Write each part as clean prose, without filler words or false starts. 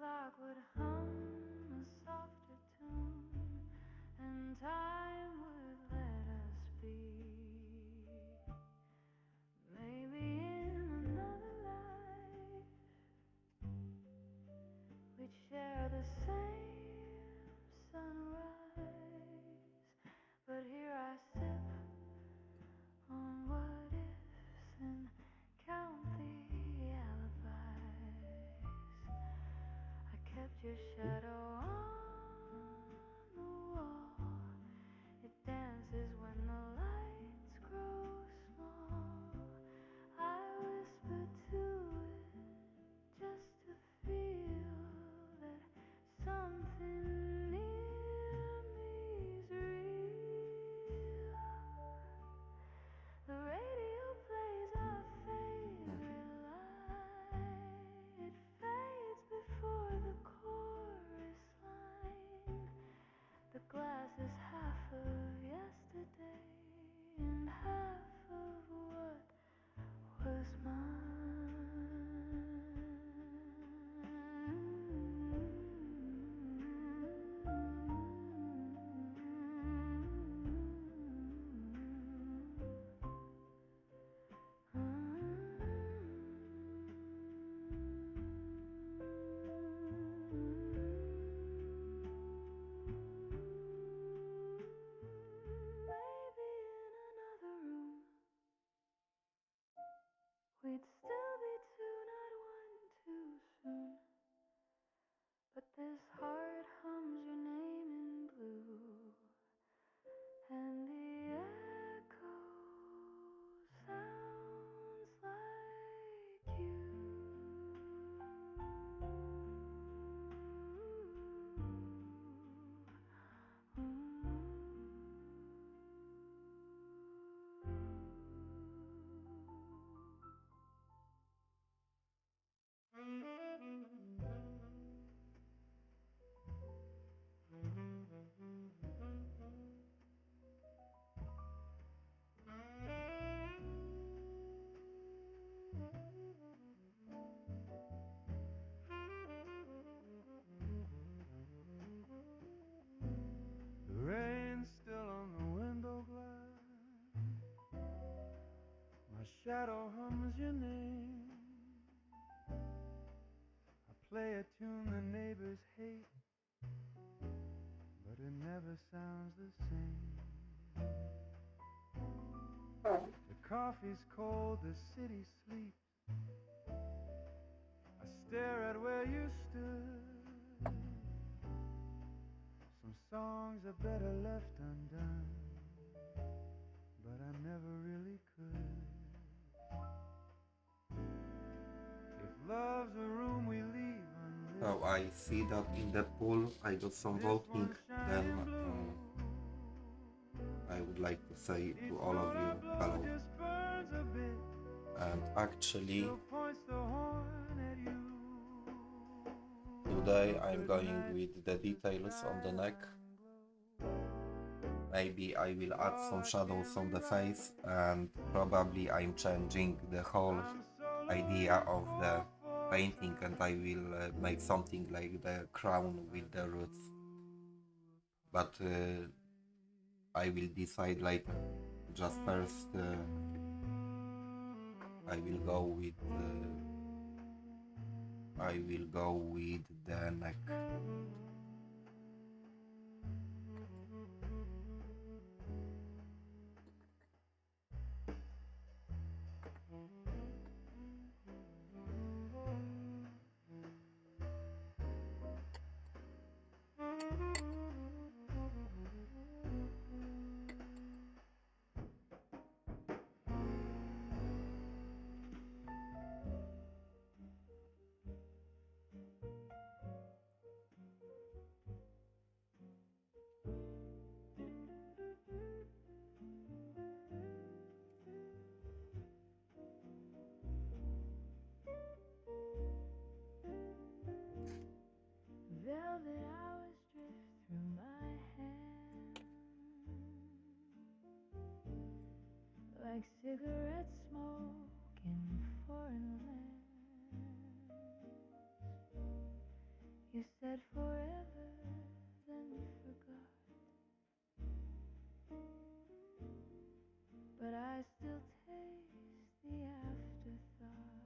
clock would hum a softer tune, and time would let us be. Maybe in another life we'd share the same sunrise. But here I sip on what ifs and count the alibis. I kept your shadow on the wall. It dances when the lights grow small. I whisper to it just to feel that something near me's real. The radio plays our favorite line. It fades before the chorus line. The glass is half of yesterday and half of what was Maybe in another room we'd still be two, not one too soon. But this heart hums your name in blue, and the echo sounds like you. The rain's still on the window glass. My shadow hums your name. I play a tune the neighbors hate, but it never sounds the same. The coffee's cold, the city sleeps. I stare at where you stood. Some songs are better left undone, but I never really could. If love's a room we leave unlit, So I see that in the poll I got some this voting, one's then shining blue. I would like to say Each to all of you motor blow hello. just burns a bit, And actually still points the horn at you. today So I'm good going night with to the the details on the neck. skyline glow. Maybe I will add All some I shadows can on the rewrite. face, and probably I'm changing the whole I'm so idea looking of the for painting, and I time will make something like the crown with the roots. But I will decide later. Just first I will go with the neck. Velvet hours drift through my hand like cigarette smoke in foreign lands. said forever, then forgot. But I still taste the afterthought.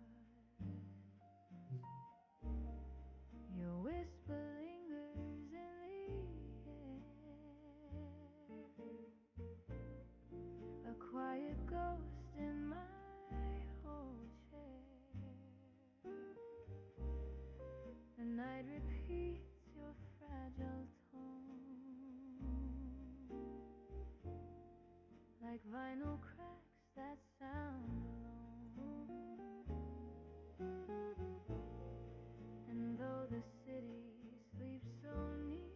Your whisper lingers in the air, a quiet ghost in my old chair. The night repeats your fragile tone, like vinyl cracks that sound alone. And though the city sleeps so near,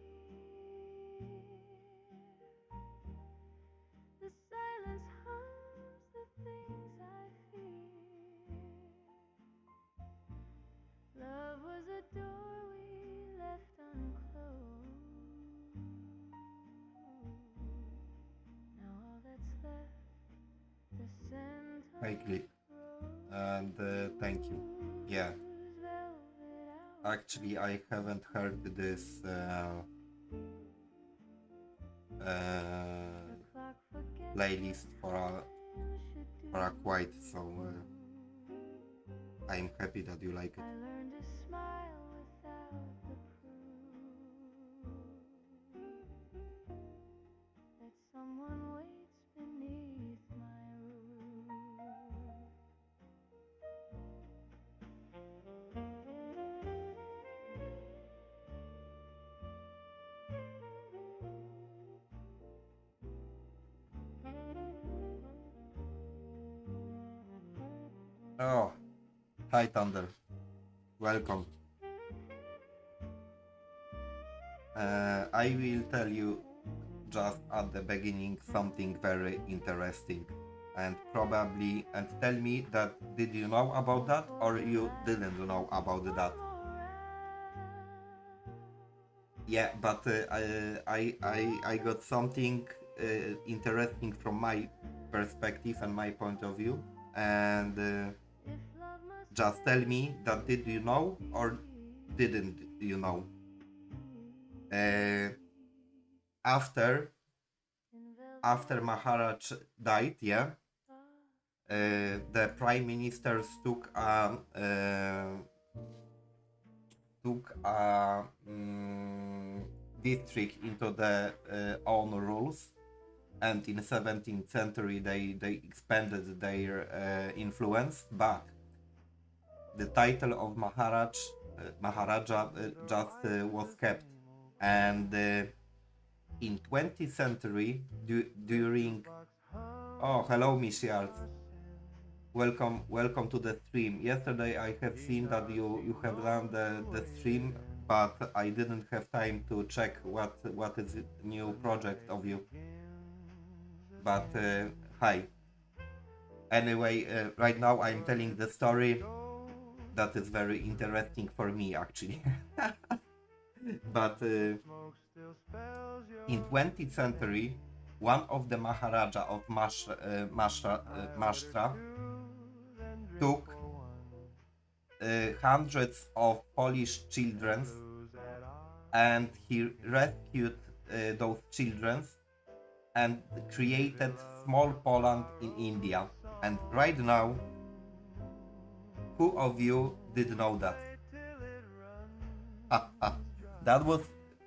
the silence hums the things I fear. Love was a door we left unclosed. Now all that's left, the scent of I click. And thank you. Yeah. Actually, I haven't heard this playlist for a quite, so I'm happy that you like it. I learned to smile without the proof that someone waits beneath my roof. Oh, hi Thunder. Welcome. I will tell you just at the beginning something very interesting, and tell me that did you know about that or you didn't know about that. Yeah, but I got something interesting from my perspective and my point of view, and just tell me that did you know or didn't you know. After Maharaj died, yeah, the prime ministers took a district into the own rules, and in 17th century they expanded their influence, but the title of Maharaja just was kept. And in 20th century, during oh, hello Mishiart, welcome to the stream. Yesterday I have seen that you have done the stream, but I didn't have time to check what is the new project of you. But hi. Anyway, right now I'm telling the story that is very interesting for me actually. But in 20th century, one of the Maharaja of Maharashtra took hundreds of Polish children, and he rescued those children and created small Poland in India. And right now, who of you did know that? That was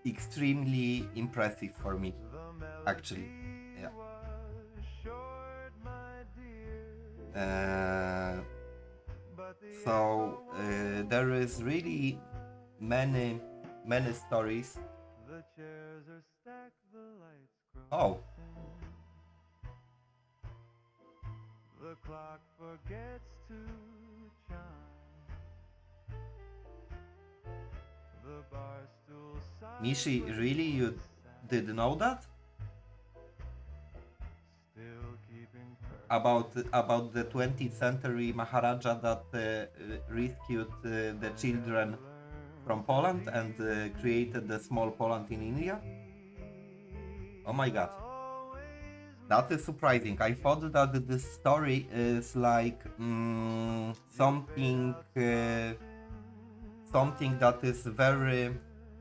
extremely impressive for me, actually. Yeah. So there is really many stories. Oh. The clock forgets to chime. The bar stool Mishi, really, you did know that? About the 20th century Maharaja that rescued the children from Poland and created the small Poland in India? Oh my god. That is surprising. I thought that this story is like something that is very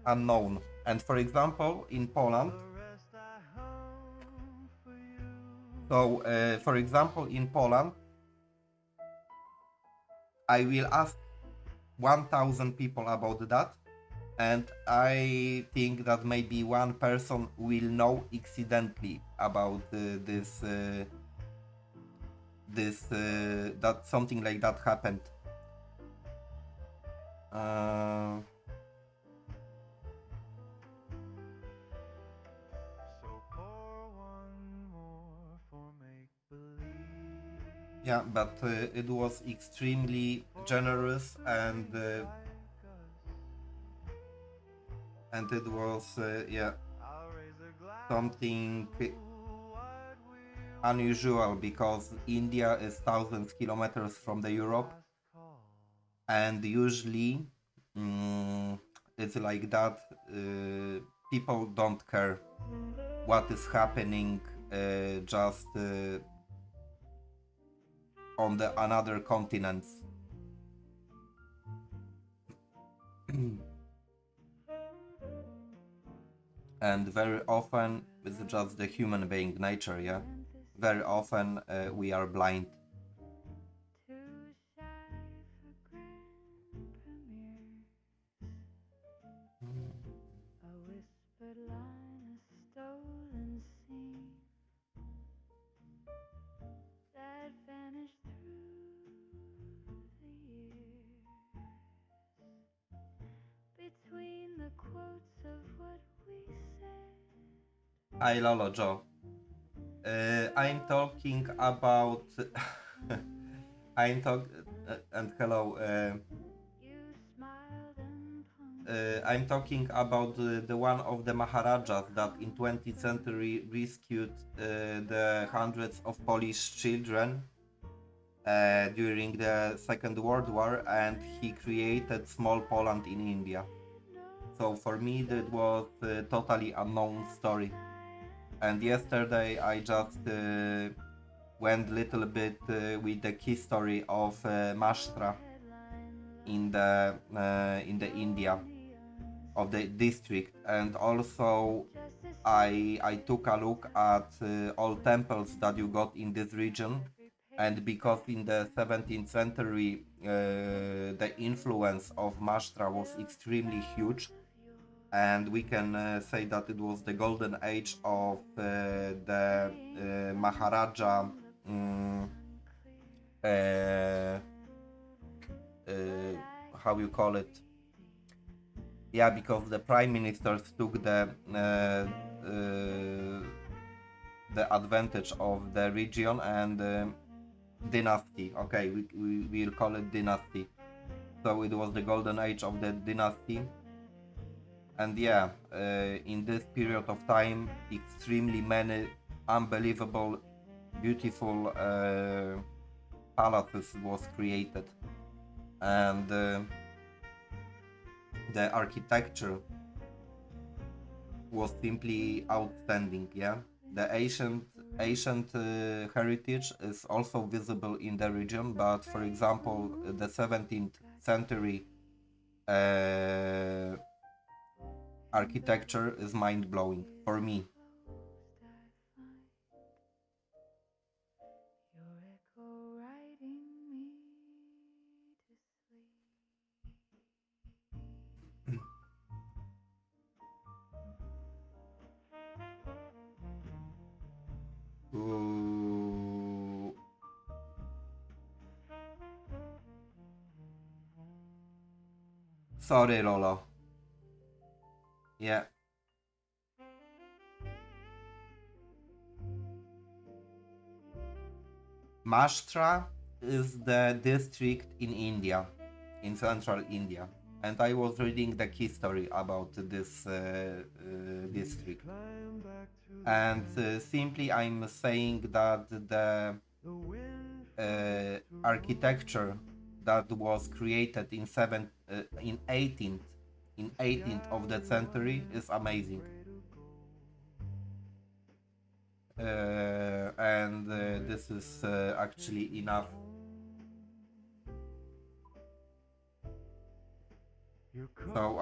unknown. And for example, in Poland, for example, in Poland, I will ask 1,000 people about that, and I think that maybe one person will know accidentally about that something like that happened. Yeah, but it was extremely generous, and it was yeah, something unusual, because India is thousands kilometers from the Europe, and usually it's like that. People don't care what is happening just on the another continents. And very often it's just the human being nature, yeah. Very often we are blind. Too shy for grand premieres. A whispered line, a stolen scene that vanished through the years. Between the quotes of what we said. Hi Lolo Joe. I'm talking about I'm talk and hello. You smiled and I'm talking about the one of the Maharajas that in 20th century rescued the hundreds of Polish children during the Second World War, and he created small Poland in India. So for me that was a totally unknown story. And yesterday I just went little bit with the history of Maharashtra in the India of the district, and also I took a look at all temples that you got in this region, and because in the 17th century the influence of Maharashtra was extremely huge, and we can say that it was the golden age of the Maharaja. Um, uh, how you call it? Yeah, because the prime ministers took the advantage of the region and dynasty. Okay, we will call it dynasty. So it was the golden age of the dynasty. And yeah, in this period of time, extremely many unbelievable, beautiful palaces was created, and the architecture was simply outstanding. Yeah, the ancient heritage is also visible in the region, but for example, the 17th century architecture is mind-blowing for me. Your echo writing me to sleep. Ooh. Sorry, Lolo. Yeah. Maharashtra is the district in India, in central India, and I was reading the history about this district, and simply I'm saying that the architecture that was created in 18th of the century is amazing. And this is actually enough. So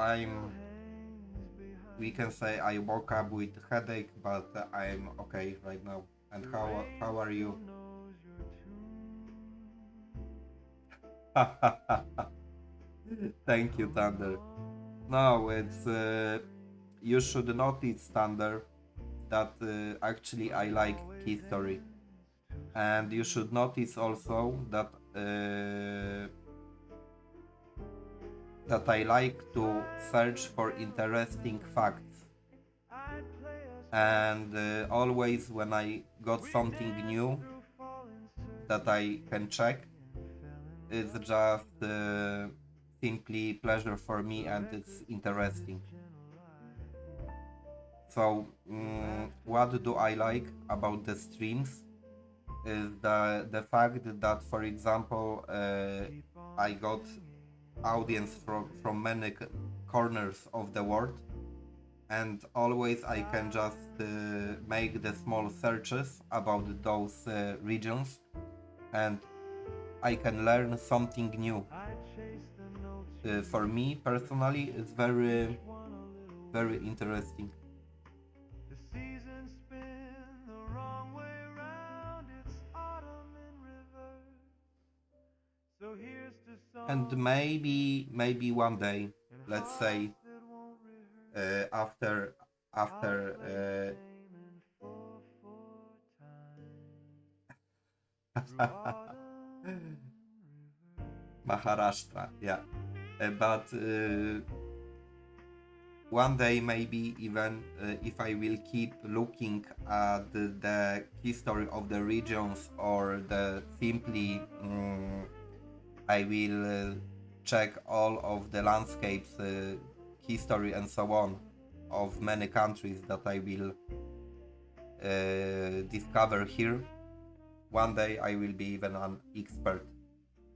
we can say I woke up with headache, but I'm okay right now. And how are you? Thank you, Thunder. No, it's you should notice, Thunder, that actually I like history, and you should notice also that I like to search for interesting facts, and always when I got something new that I can check, it's just simply pleasure for me and it's interesting. So what do I like about the streams is the fact that, for example, I got audience from many corners of the world, and always I can just make the small searches about those regions, and I can learn something new. For me personally, it's very, very interesting. And maybe one day, let's say, after Maharashtra, yeah. But one day maybe even if I will keep looking at the history of the regions, or the simply I will check all of the landscapes, history and so on of many countries that I will discover here. One day I will be even an expert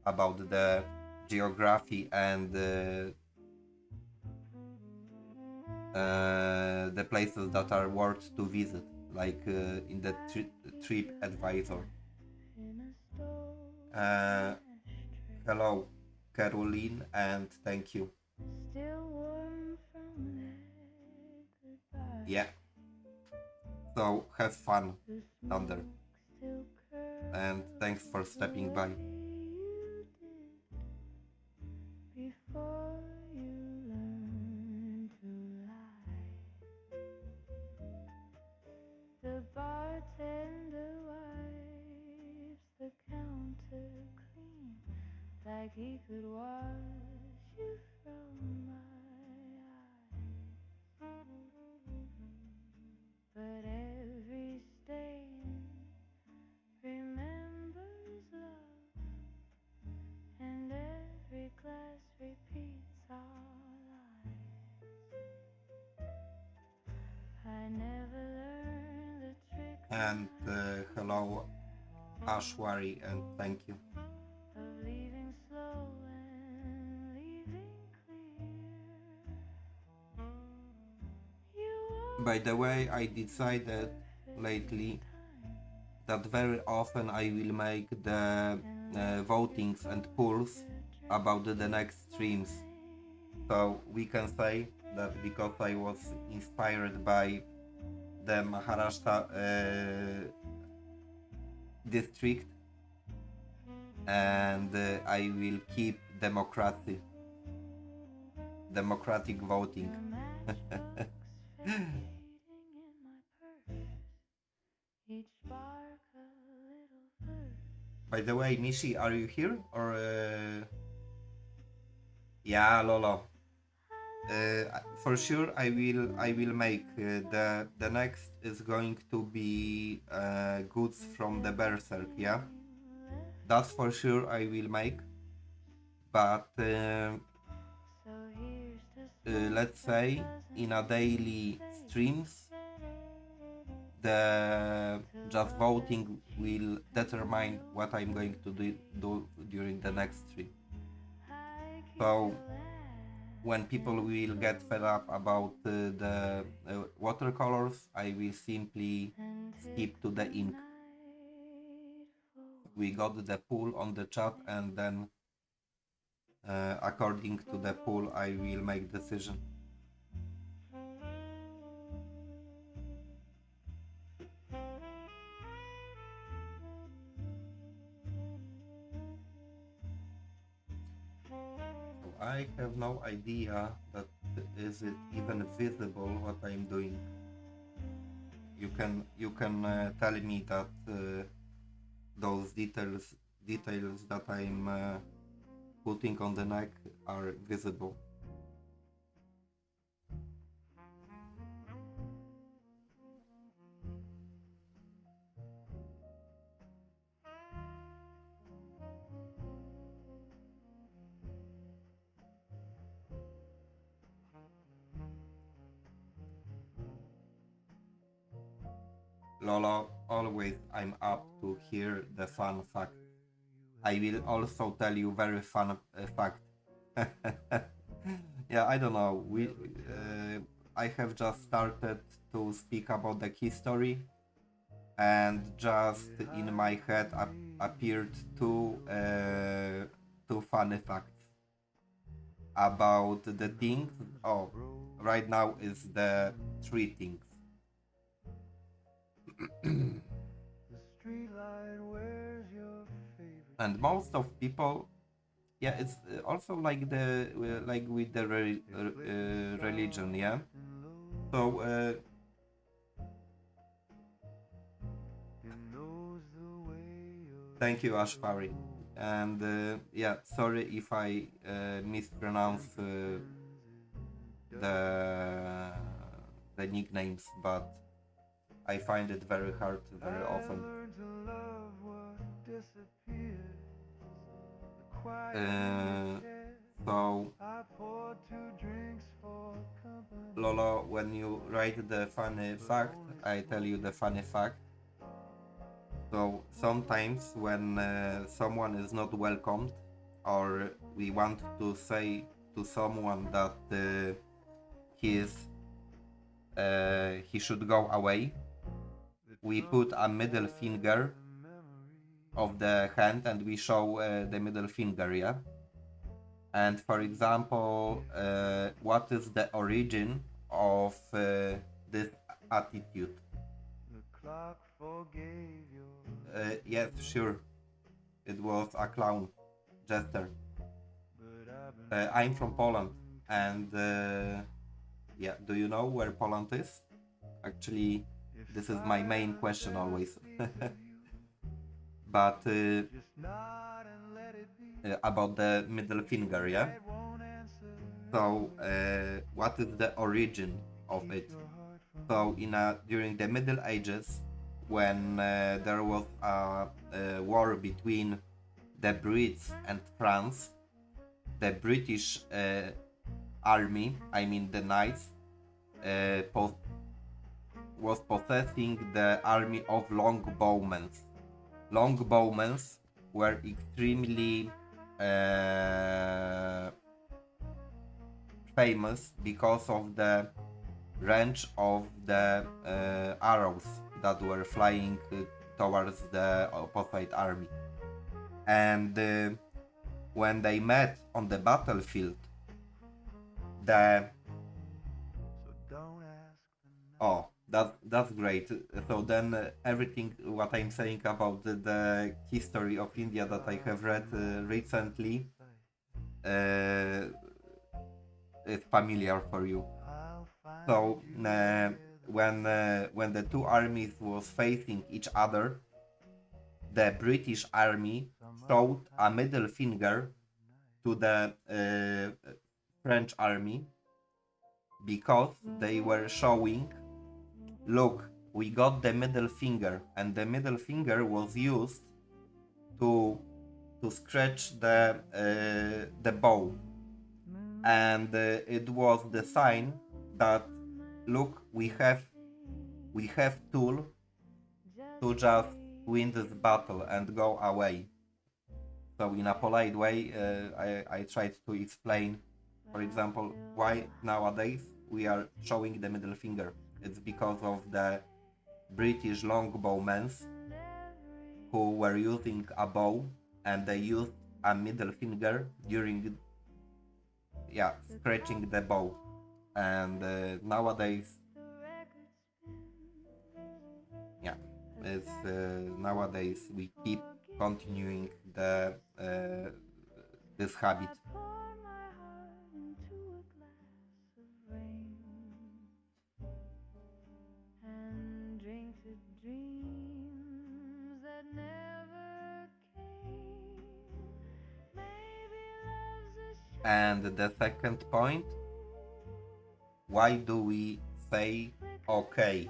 about the geography and the places that are worth to visit, like in the trip advisor. Hello, Caroline, and thank you. Yeah. So have fun, Thunder, and thanks for stepping by. The bartender wipes the counter clean, like he could wash you from my eyes. But every stain remembers love, and every glass repeats our lies. I never learned the trick. And hello, Ashwari, and thank you. Of leaving slow and leaving clear. By the way, I decided lately that very often I will make the votings and polls about the next streams. So we can say that because I was inspired by the Maharashtra district, and I will keep democratic voting. By the way, Nishi, are you here or? Yeah, Lolo. For sure, I will make the next is going to be goods from the Berserk. Yeah, that's for sure I will make. But let's say in a daily streams, the just voting will determine what I'm going to do during the next stream. So when people will get fed up about the watercolors, I will simply skip to the ink. We got the pool on the chat, and then according to the pool I will make decision. I have no idea that is it even visible what I'm doing. You can tell me that those details that I'm putting on the neck are visible. Lolo, always I'm up to hear the fun fact. I will also tell you very fun fact. Yeah, I don't know. I have just started to speak about the history, and just in my head appeared two funny facts about the things. Oh, right now is the three things. And most of people, yeah, it's also like the like with the religion, yeah. So thank you, Ashfari, and yeah, sorry if I mispronounce the the nicknames, but I find it very hard very often. Uh, so, Lolo, when you write the funny fact, I tell you the funny fact. So sometimes when someone is not welcomed, or we want to say to someone that he should go away, we put a middle finger of the hand and we show the middle finger, yeah. And for example, what is the origin of this attitude? Yes, sure. It was a clown, jester. I'm from Poland, and yeah, do you know where Poland is? Actually, this is my main question always. But about the middle finger, yeah? So, what is the origin of it? So, during the Middle Ages, when there was a war between the Brits and France, the British army, I mean the knights, was possessing the army of longbowmen. Longbowmen were extremely famous because of the range of the arrows that were flying towards the opposite army. And when they met on the battlefield, that's great. So then everything what I'm saying about the history of India that I have read recently is familiar for you. So when the two armies was facing each other, the British army showed a middle finger to the French army because they were showing, look, we got the middle finger, and the middle finger was used to scratch the bow, and it was the sign that, look, we have tool to just win this battle and go away. So in a polite way, I tried to explain, for example, why nowadays we are showing the middle finger. It's because of the British longbowmen who were using a bow, and they used a middle finger during scratching the bow. And nowadays, it's nowadays we keep continuing the this habit. dreams that never came. Maybe love's a And the second point, why do we say okay?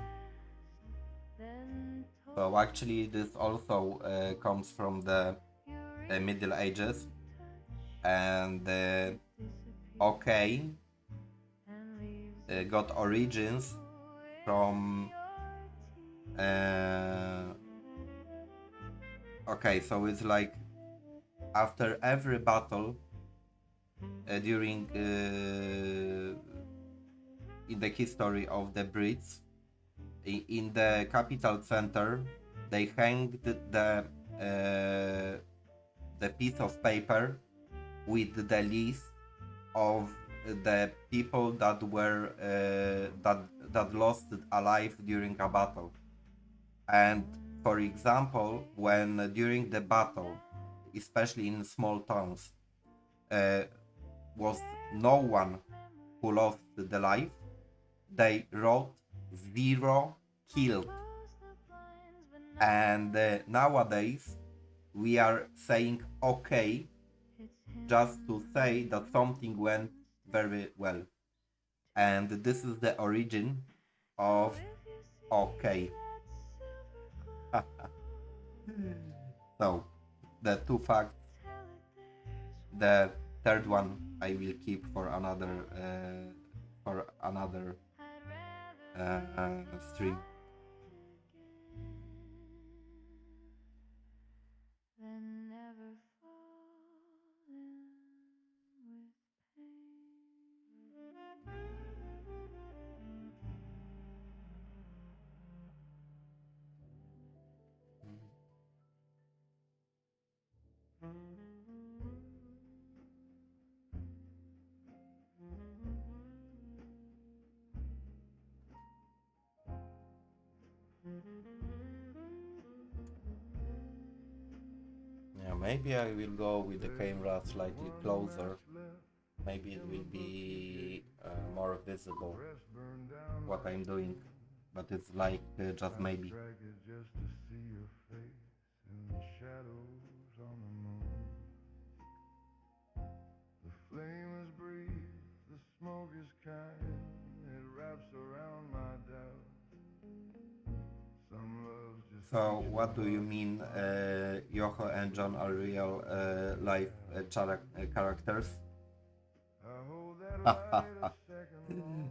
So actually this also comes from the Middle Ages, and okay got origins from okay, so it's like after every battle during in the history of the Brits, in the capital center they hanged the piece of paper with the list of the people that were that lost alive during a battle. And for example, when during the battle, especially in small towns, was no one who lost the life, they wrote 0 killed. And nowadays we are saying okay just to say that something went very well. And this is the origin of okay. So the two facts, the third one I will keep for another stream. Yeah, maybe I will go with the camera slightly closer. Maybe it will be more visible what I'm doing, but it's like just maybe. Just to see your face in the shadows on the moon. The flame is brief, the smoke is kind, it wraps around my doubt. Some loves just So what do you mean Yoho and John are real life characters? I hold that light a second longer.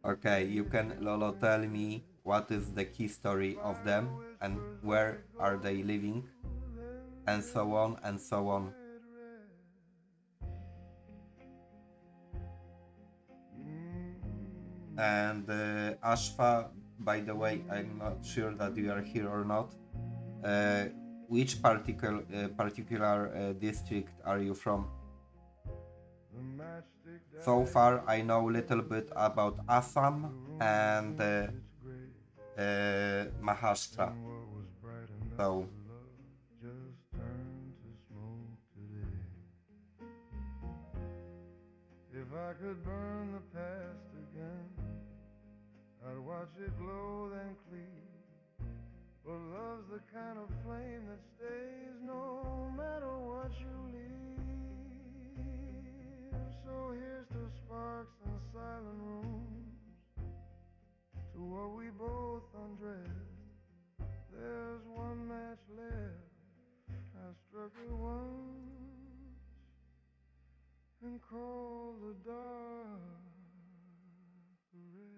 Okay, you can Lolo tell me what is the key story of them and where are they living and so on and so on. And Ashfa, by the way, I'm not sure that you are here or not. Which particular district are you from? So far, I know a little bit about Assam and Maharashtra. So. If I could burn the past again, I'd watch it glow then cleave. But love's the kind of flame that stays no matter what you leave. So here's to sparks and silent rooms, to what we both undressed. There's one match left, I struck it once and called the dark the rest.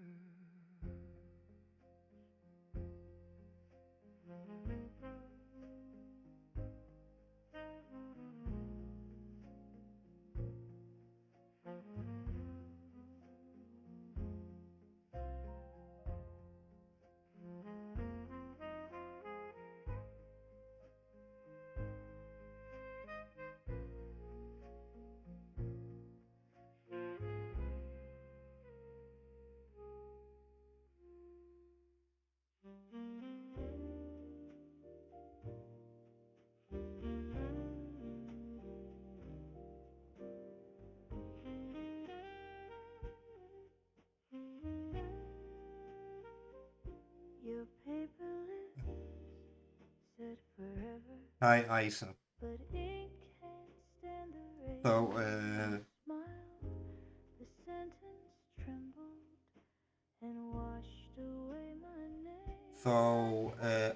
Your paper lips said forever, Hi, Aisha. but ink can't stand the rain. So, You smiled, the sentence trembled and washed away my name.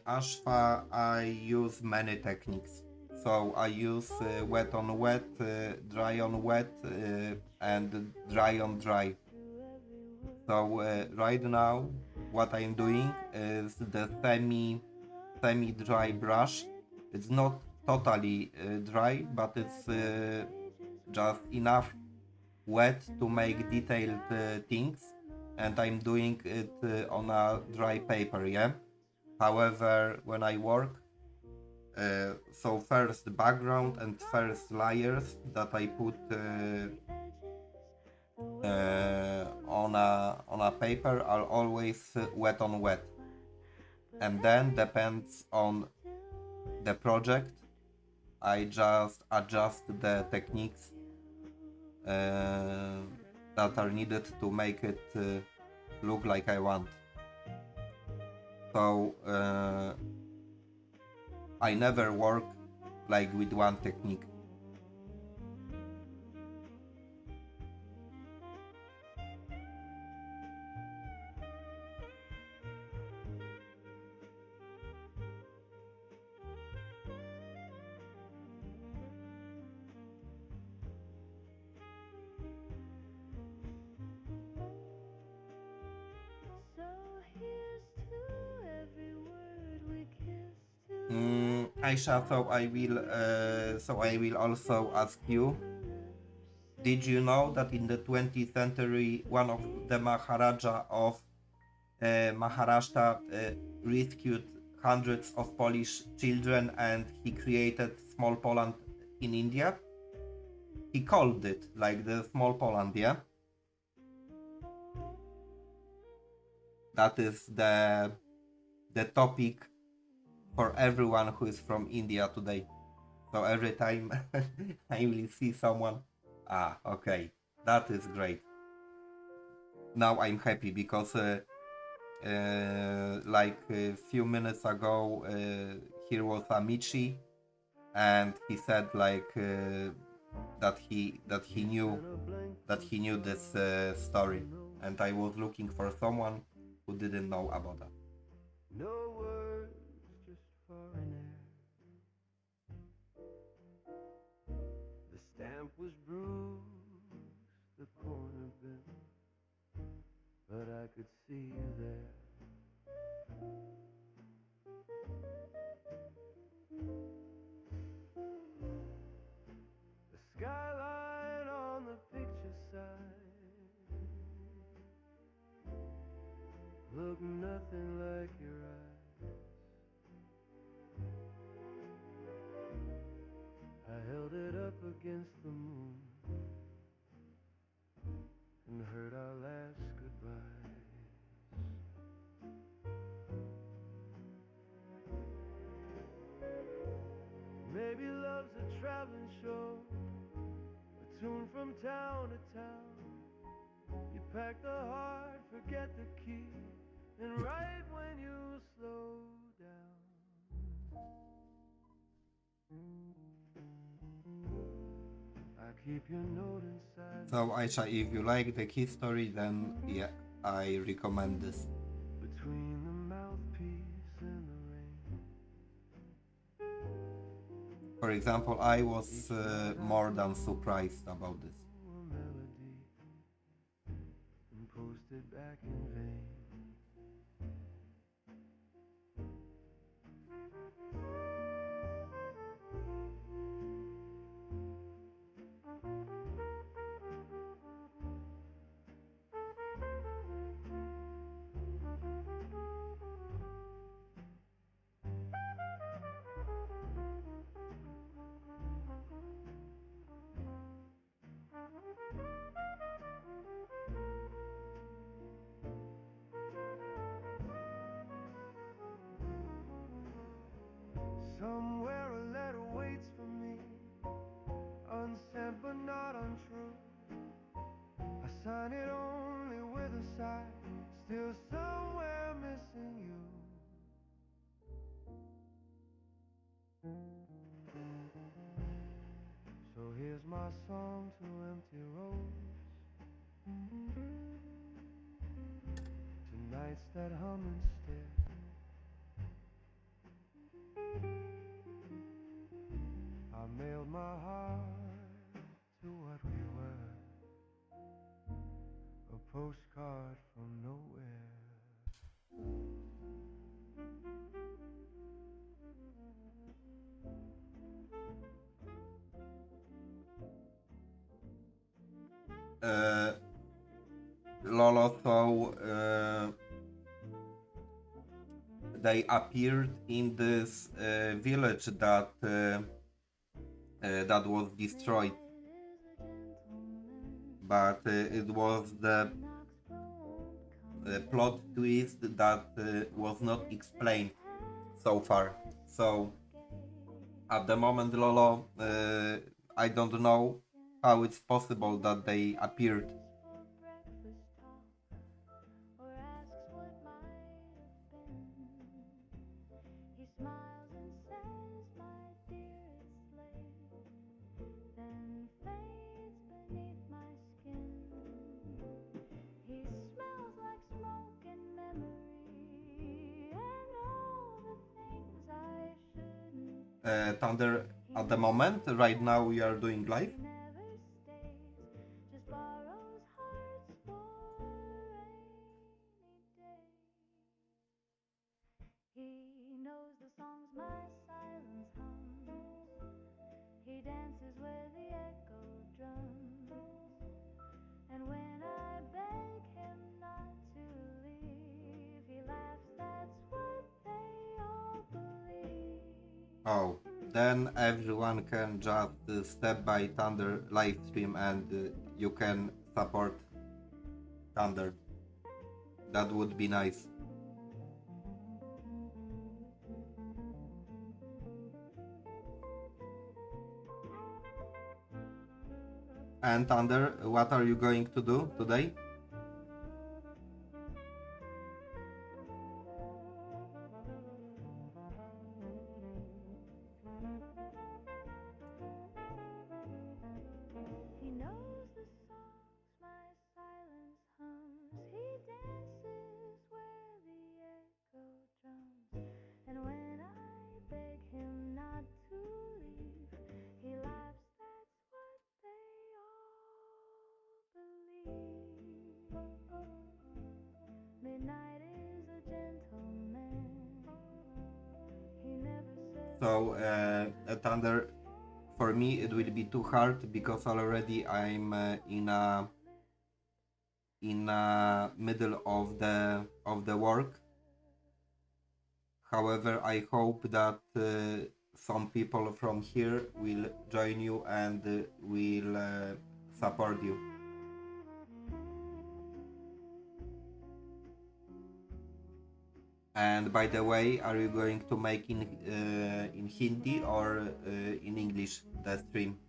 Ashfa, I use many techniques. So I use wet on wet, dry on wet, and dry on dry. So right now, what I'm doing is the semi dry brush. It's not totally dry, but it's just enough wet to make detailed things, and I'm doing it on a dry paper, yeah. However, when I work, so first the background and first layers that I put on a paper are always wet on wet, and then depends on the project. I just adjust the techniques that are needed to make it look like I want. So I never work like with one technique. So here's to every word we kissed, to Aisha, so I will also ask you. Did you know that in the 20th century, one of the Maharaja of Maharashtra rescued hundreds of Polish children and he created small Poland in India? He called it like the small Poland, yeah? That is the topic for everyone who is from India today. So every time I will see someone, okay, that is great. Now I'm happy because like a few minutes ago here was Amici and he said like that he knew this story, and I was looking for someone who didn't know about that. No words, just foreign air. The stamp was bruised, the corner bent, but I could see you there. The skyline on the picture side looked nothing like your eyes. I held it up against the moon and heard our last goodbyes. Maybe love's a traveling show, a tune from town to town. You pack the heart, forget the key, and right when you slow down, I keep your note inside. So Aisha, if you like the history, then yeah, I recommend this. Between the mouthpiece and the rain. For example, I was more than surprised about this. A melody and posted back in vain. Somewhere a letter waits for me, unsent but not untrue. I sign it only with a sigh, still somewhere missing you. that hum instead. I mailed my heart to what we were, a postcard from nowhere. Lolo, so they appeared in this village that was destroyed, but it was the plot twist that was not explained so far. So at the moment, Lolo, I don't know how it's possible that they appeared. Thunder, at the moment, right now we are doing live. Oh, then everyone can just step by Thunder live stream and you can support Thunder. That would be nice. And Thunder, what are you going to do today? So, Thunder, for me it will be too hard because already I'm in middle of the work. However, I hope that some people from here will join you and will support you. And by the way, are you going to make in Hindi or in English the stream?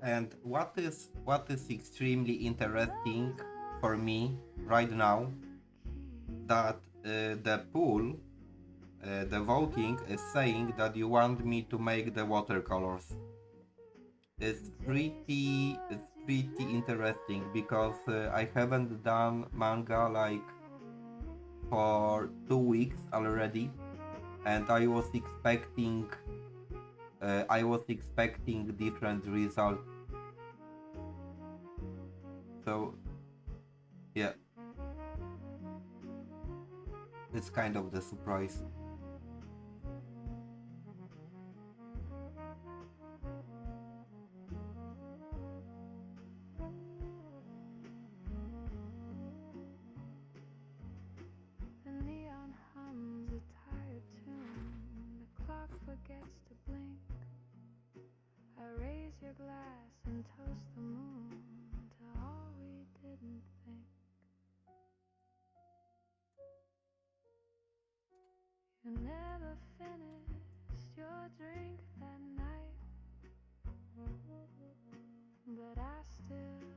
And what is extremely interesting for me right now, that the pool, the voting is saying that you want me to make the watercolors. It's pretty interesting because I haven't done manga like for 2 weeks already, and I was expecting different results. So yeah, It's kind of the surprise. The neon hums a tired tune. The clock forgets to blink. I raise your glass and toast the moon to all we didn't think. You never finished your drink that night, but I still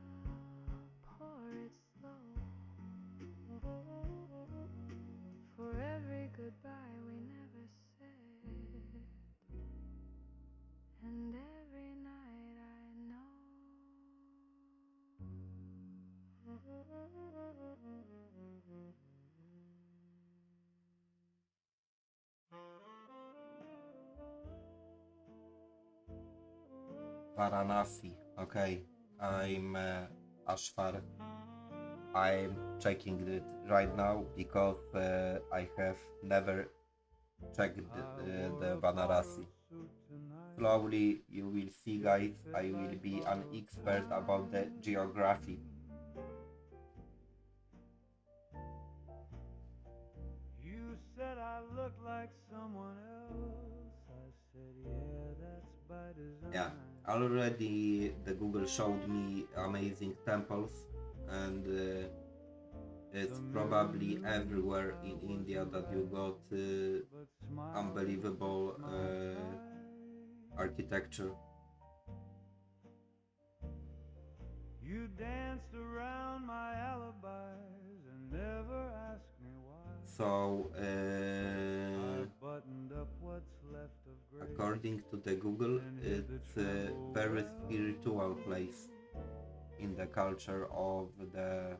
pour it slow. For every goodbye we never said, and every night I know. Varanasi. Okay, I'm Ashfar. I'm checking it right now because I have never checked the Varanasi. Slowly you will see, guys, I will be an expert about the geography. You said I look like someone else. I said, yeah, that's by design. Yeah, already the Google showed me amazing temples, and it's probably everywhere in India that you got unbelievable architecture. You danced around my alibis and never asked me why. So I buttoned up what's left of grace. according to the Google, it's a very spiritual place in the culture of the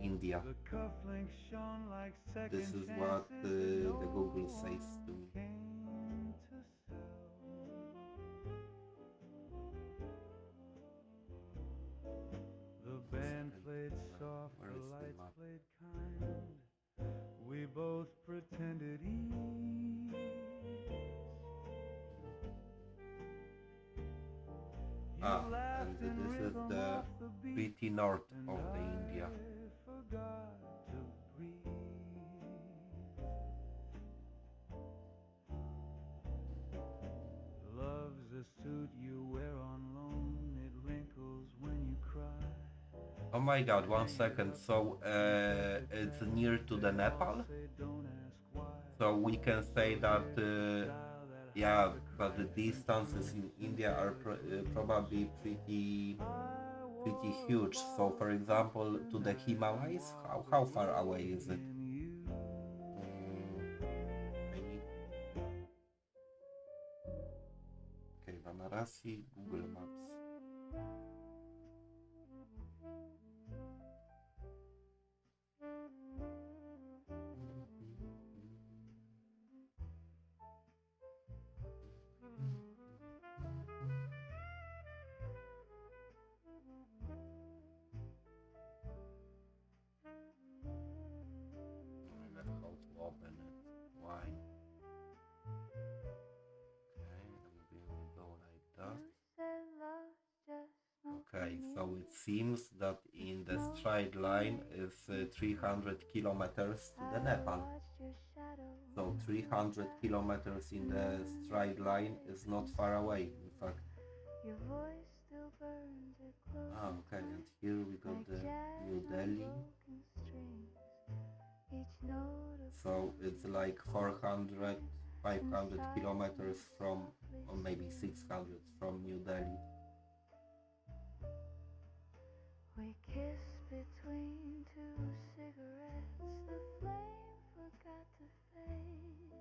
India. The cufflinks shone like second This is what the Google says to me. came to sell. The band played soft, Where the is the lights map? played kind. We both pretended ease. Ah, You laughed and in this is rhythm the off the beat, pretty north and of the I India. forgot to breathe. Love's a suit you wear on loan. It wrinkles when you cry. Oh my god, 1 second. So it's near to the Nepal. Say don't ask why. So we can say that yeah, but the distances in India are probably pretty huge. So for example, to the Himalayas, how far away is it? I need. Okay, Varanasi, Google Maps. I don't know how to open it. Why? Okay, I'm going to go like that. Said love's just no Okay, so commute. it seems that in the straight line is 300 kilometers to the I Nepal. watched your shadow So 300 kilometers in the straight line is not far away, in fact. Your voice still burns it close Ah, okay, and here we got like the jazz New on Delhi. broken strings. Each note a So it's like 400, 500 kilometers from, or maybe 600 from New Delhi. We kissed between two cigarettes. The flame forgot to fade.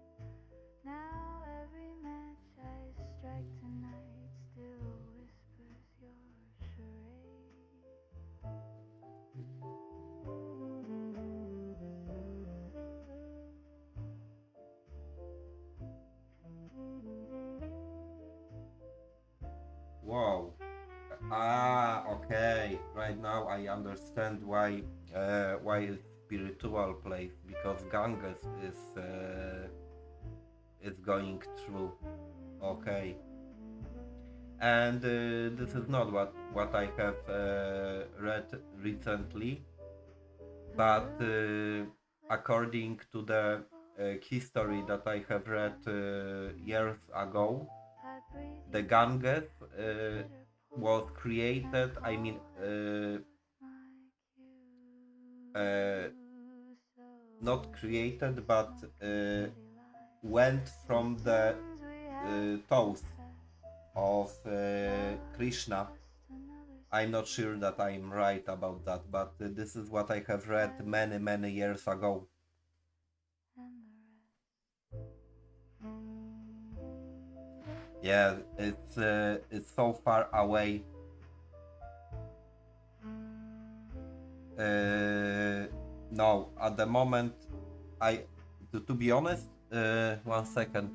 Now every match I strike tonight still whispers your charade. Wow. Ah, okay. Right now I understand why it's spiritual place, because because Ganges is going through. Okay, and this is not what I have read recently, but according to the history that I have read years ago, the Ganges was created. I mean, not created, but went from the toes of Krishna. I'm not sure that I'm right about that, but this is what I have read many years ago. Yeah, it's so far away. No, at the moment, to be honest, 1 second.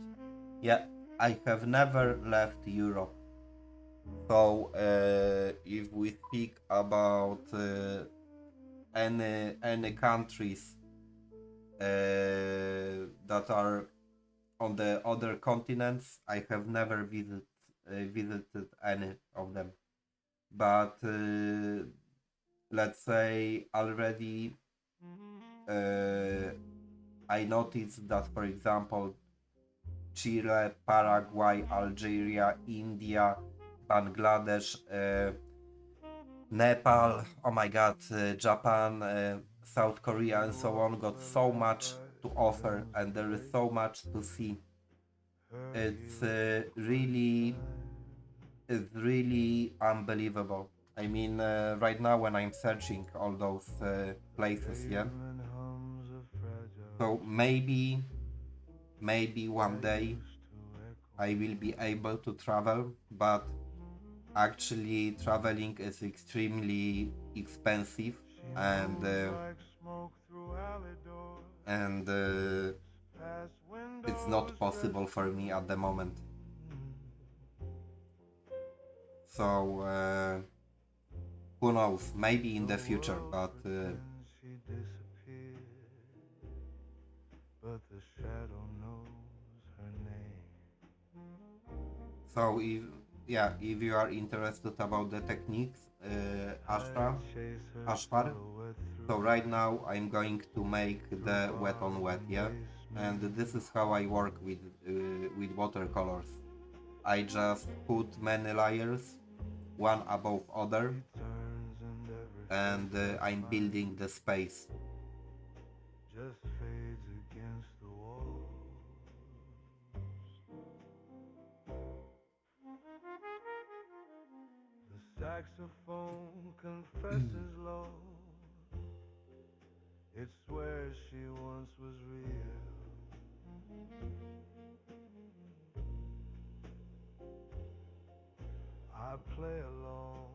Yeah, I have never left Europe. So if we speak about any countries that are on the other continents, I have never visited any of them. But let's say already I noticed that, for example, Chile, Paraguay, Algeria, India, Bangladesh, Nepal, oh my god, Japan, South Korea, and so on got so much to offer, and there is so much to see. It's really unbelievable. I mean, right now when I'm searching all those places, yeah. So maybe one day I will be able to travel, but actually traveling is extremely expensive, and it's not possible for me at the moment. So who knows, maybe in the future, but so if you are interested about the techniques, Ashfar, so right now I'm going to make the wet on wet, yeah, and this is how I work with watercolors. I just put many layers, one above other, and I'm building the space. Just fades against the wall. The saxophone confesses low. It swears she once was real. I play along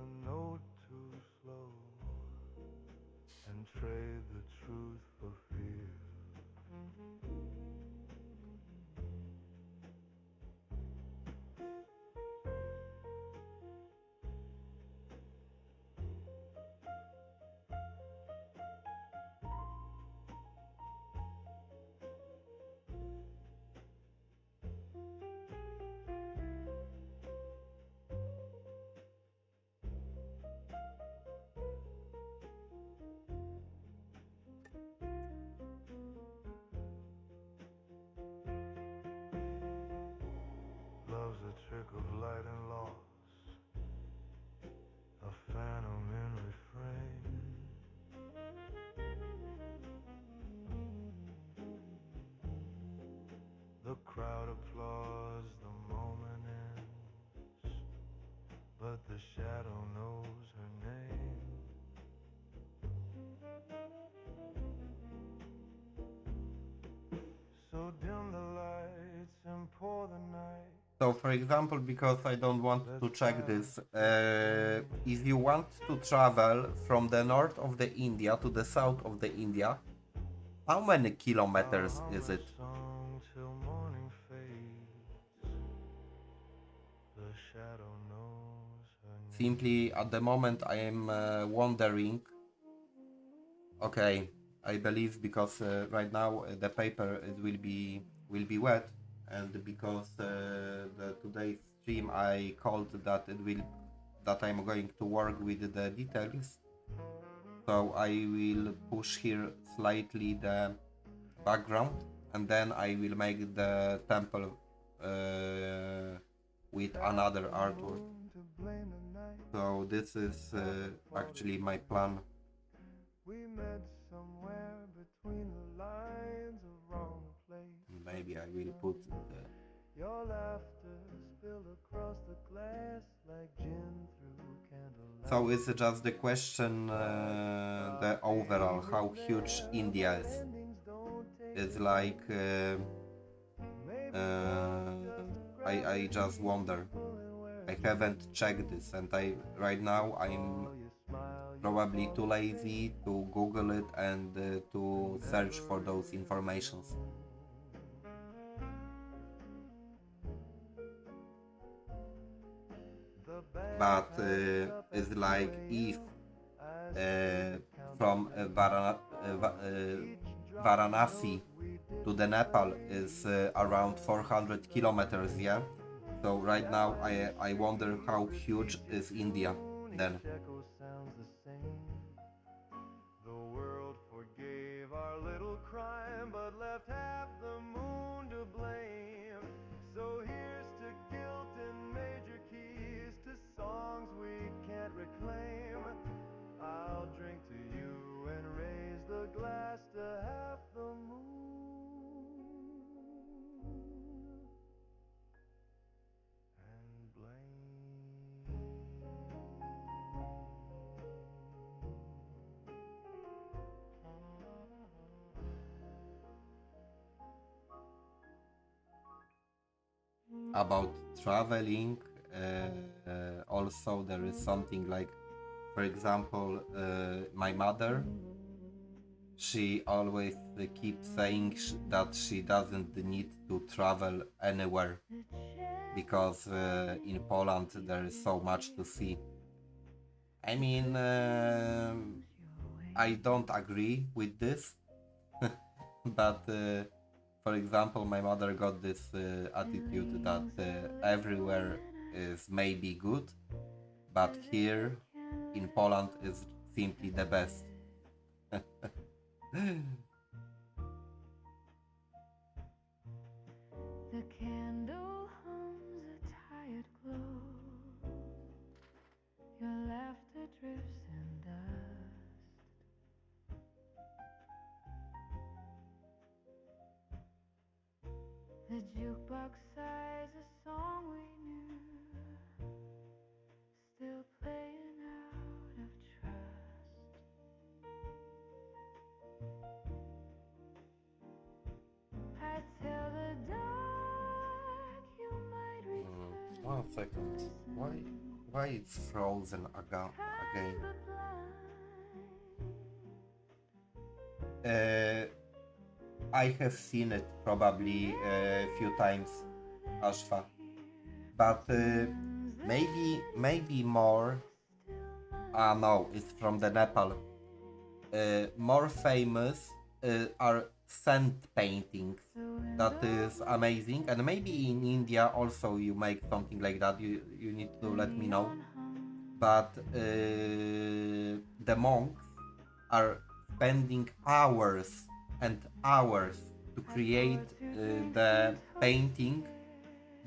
a note too slow and trade the truth for fear. Love's a trick of light and loss, a phantom in refrain. The crowd applauds, the moment ends, but the shadow knows her name. So dim the lights and pour the night. So for example, because I don't want to check this, if you want to travel from the north of the India to the south of the India, how many kilometers is it? Simply at the moment I am wondering. Okay, I believe because right now the paper it will be wet, and because the today's stream I called that it will that I'm going to work with the details, so I will push here slightly the background, and then I will make the temple with another artwork. So this is actually my plan. We met somewhere between the lines of wrong place. Maybe I will put the... Your laughter spilled across the glass like gin through candlelight. So it's just the question, the overall, how huge India is. It's like, I just wonder. I haven't checked this, and right now I'm probably too lazy to Google it and to search for those informations. But it's like if from Varanasi to the Nepal is around 400 kilometers, yeah? So right now I wonder how huge is India then. The world forgave our little crime, but left half the moon to blame. So here's to guilt and major keys, to songs we can't reclaim. I'll drink to you and raise the glass to half the moon and blame. About traveling, also there is something like, for example, my mother, she always keeps saying that she doesn't need to travel anywhere because in Poland there is so much to see. I mean, I don't agree with this, but for example, my mother got this attitude that everywhere is maybe good, but here in Poland is simply the best. The candle hums a tired glow. Your laughter drifts in dust. The jukebox sighs a song we knew, still playing out of trust. I tell the dark you might return. 1 second. Why it's frozen again? I have seen it probably a few times, Ashfa, but maybe more. No, it's from the Nepal. More famous are sand paintings. That is amazing, and maybe in India also you make something like that. You need to let me know. But the monks are spending hours and hours to create the painting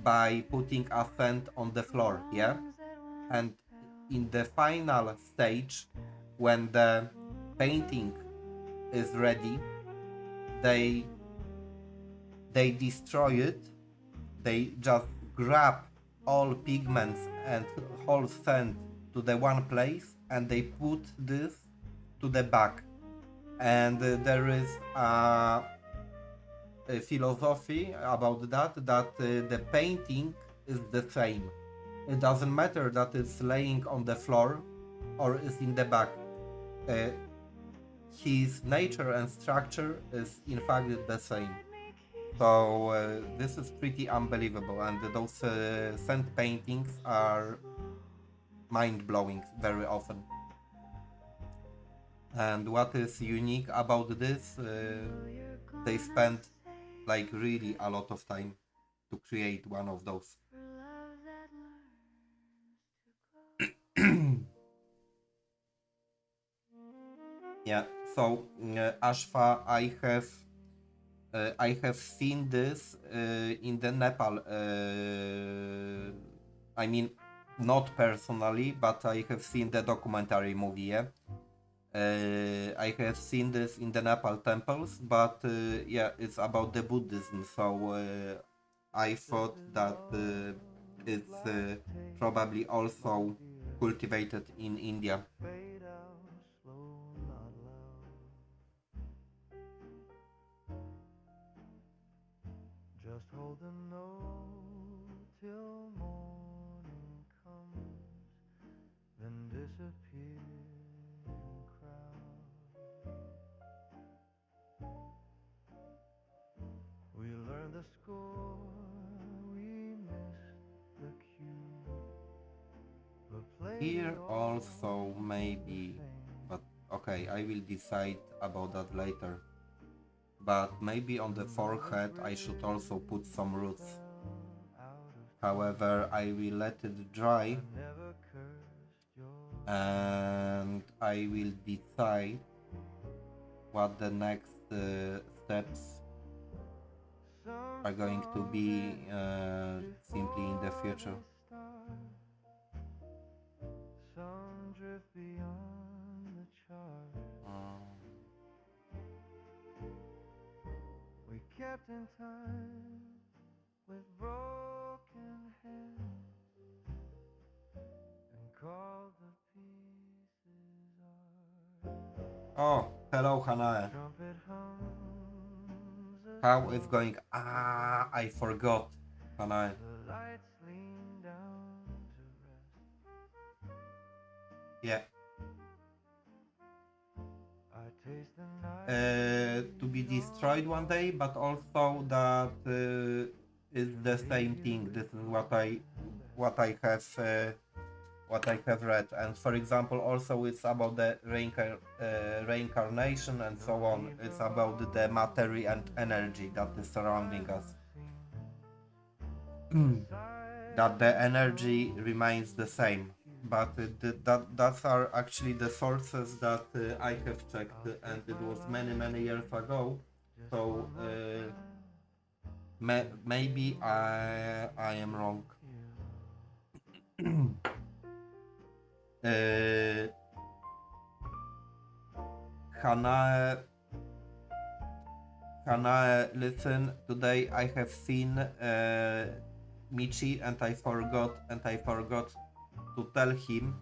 by putting a sand on the floor, yeah? And in the final stage, when the painting is ready, they destroy it. They just grab all pigments and whole sand to the one place, and they put this to the back. And there is a philosophy about that the painting is the same. It doesn't matter that it's laying on the floor or is in the back. His nature and structure is in fact the same. So this is pretty unbelievable, and those sand paintings are mind-blowing very often. And what is unique about this, they spent like really a lot of time to create one of those. For love that learns to glow. Yeah, so Ashfa, I have seen this in the Nepal. I mean, not personally, but I have seen the documentary movie. Yeah? I have seen this in the Nepal temples, but yeah, it's about the Buddhism. So I thought that it's probably also cultivated in India. Fade out slow, not loud. Just hold the note till morning comes, then disappear in crowd. We learned the score, we missed the cue, but played Here it also all the maybe, same. but okay, I will decide about that later. But maybe on the Another forehead I should also put bridge some roots. fell out of However, I will let it dry I never cursed your and I will decide what the next steps some are going to songs be end simply in the before future. they start. Some drift beyond the chart. Um, We kept in time with broken hands and called the pieces art. oh, hello Hanae. Trumpet hums a How is song. going? Ah, I forgot. Hanae. The lights lean down to rest. Yeah. I taste the night To be on destroyed one day, but also that is the same thing. This is what I have what I have read. And for example, also it's about the reincarnation and so on. It's about the matter and energy that is surrounding us. That the energy remains the same. But that are actually the sources that I have checked, and it was many years ago. So maybe I am wrong. uh, Hanae, listen. Today I have seen Michi, and I forgot to tell him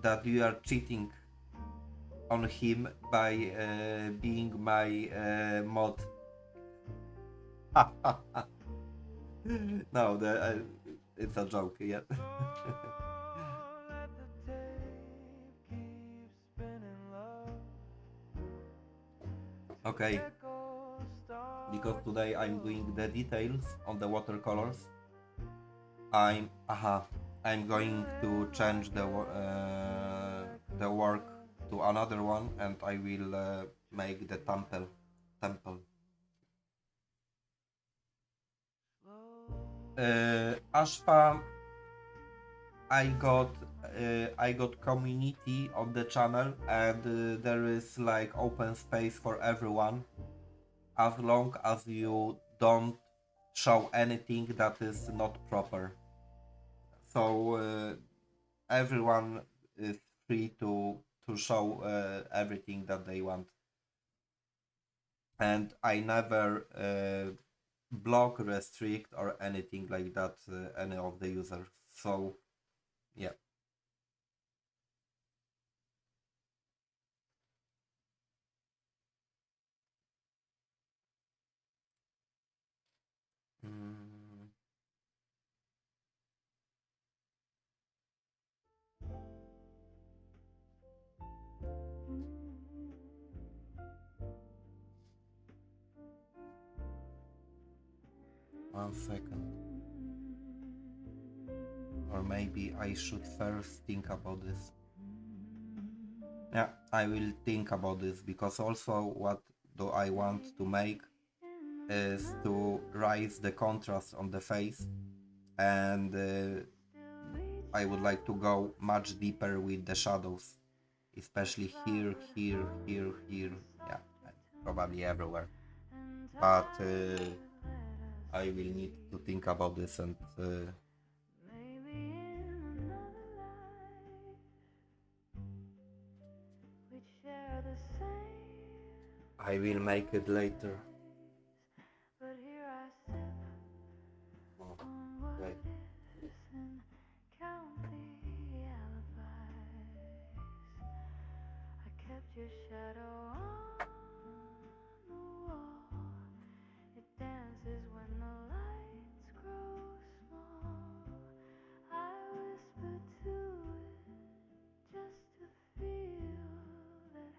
that you are cheating on him by being my mod. No, it's a joke. Yeah. let the tape keep spinning love. Okay, Echo because starts today to I'm doing the glow. details on the watercolors. I'm going to change the work to another one, and I will make the temple. Ashpa, I got community on the channel, and there is like open space for everyone, as long as you don't show anything that is not proper. So everyone is free to show everything that they want, and I never block, restrict, or anything like that any of the users. So yeah. Mm, 1 second. Or maybe I should first think about this. Yeah, I will think about this because also what do I want to make is to raise the contrast on the face, and I would like to go much deeper with the shadows, especially here, here, here, here, yeah, and probably everywhere. But I will need to think about this, and Maybe in another life we'd share the same I will make it later. but here I sip Oh, on what wait. is and count the alibis. I kept your shadow on the wall. It dances when the lights grow small. I whisper to it just to feel that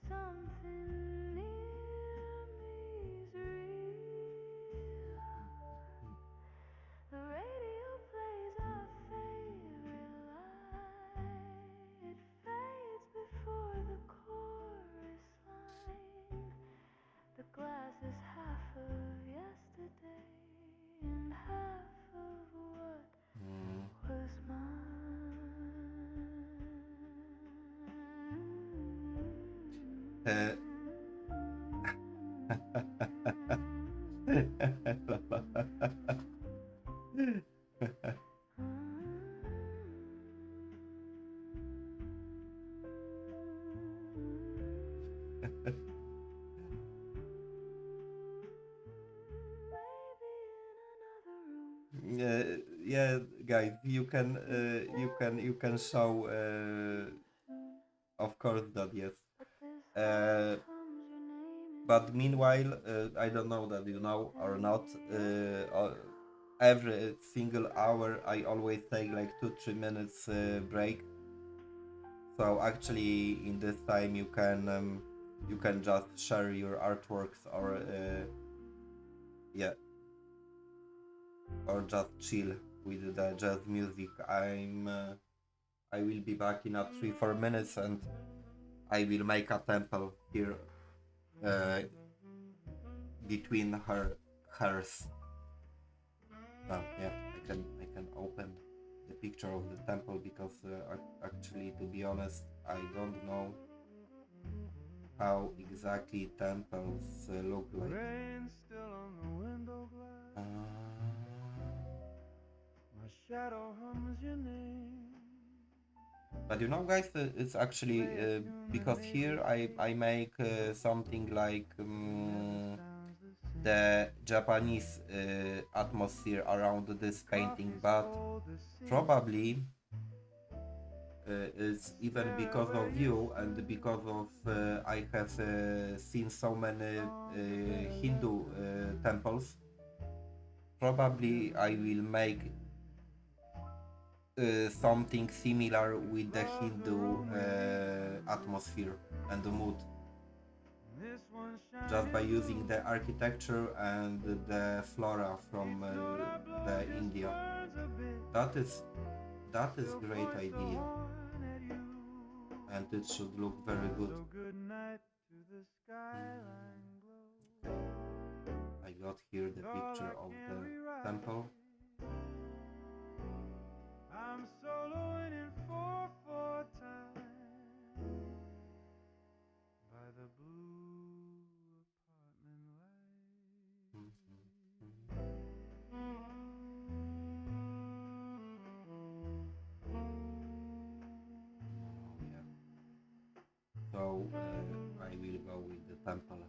something near me's real. The radio plays our favorite line. It fades before the chorus line. The glass is half of yesterday and half of what Mm. was mine. Uh, yeah, guys, you can show, of course that yes. Uh, but meanwhile, I don't know that you know or not. Every single hour, I always take like 2-3 minutes break. So actually, in this time, you can just share your artworks or yeah, or just chill with the jazz music. I will be back in 3-4 minutes, and I will make a temple here uh, between hers. Yeah, I can open the picture of the temple because actually, to be honest, I don't know how exactly temples look like. Rain still on the window glass. My shadow hums your name. But you know, guys, it's actually because here I make something like the Japanese atmosphere around this painting, but probably it's even because of you and because of I have seen so many Hindu temples. Probably I will make something similar with the Hindu atmosphere and the mood, just by using the architecture and the flora from the India. That is great idea, and it should look very good. Okay. I got here the picture of the temple. I'm soloing in 4/4 time by the blue apartment light. Oh, yeah. So I will go with the temple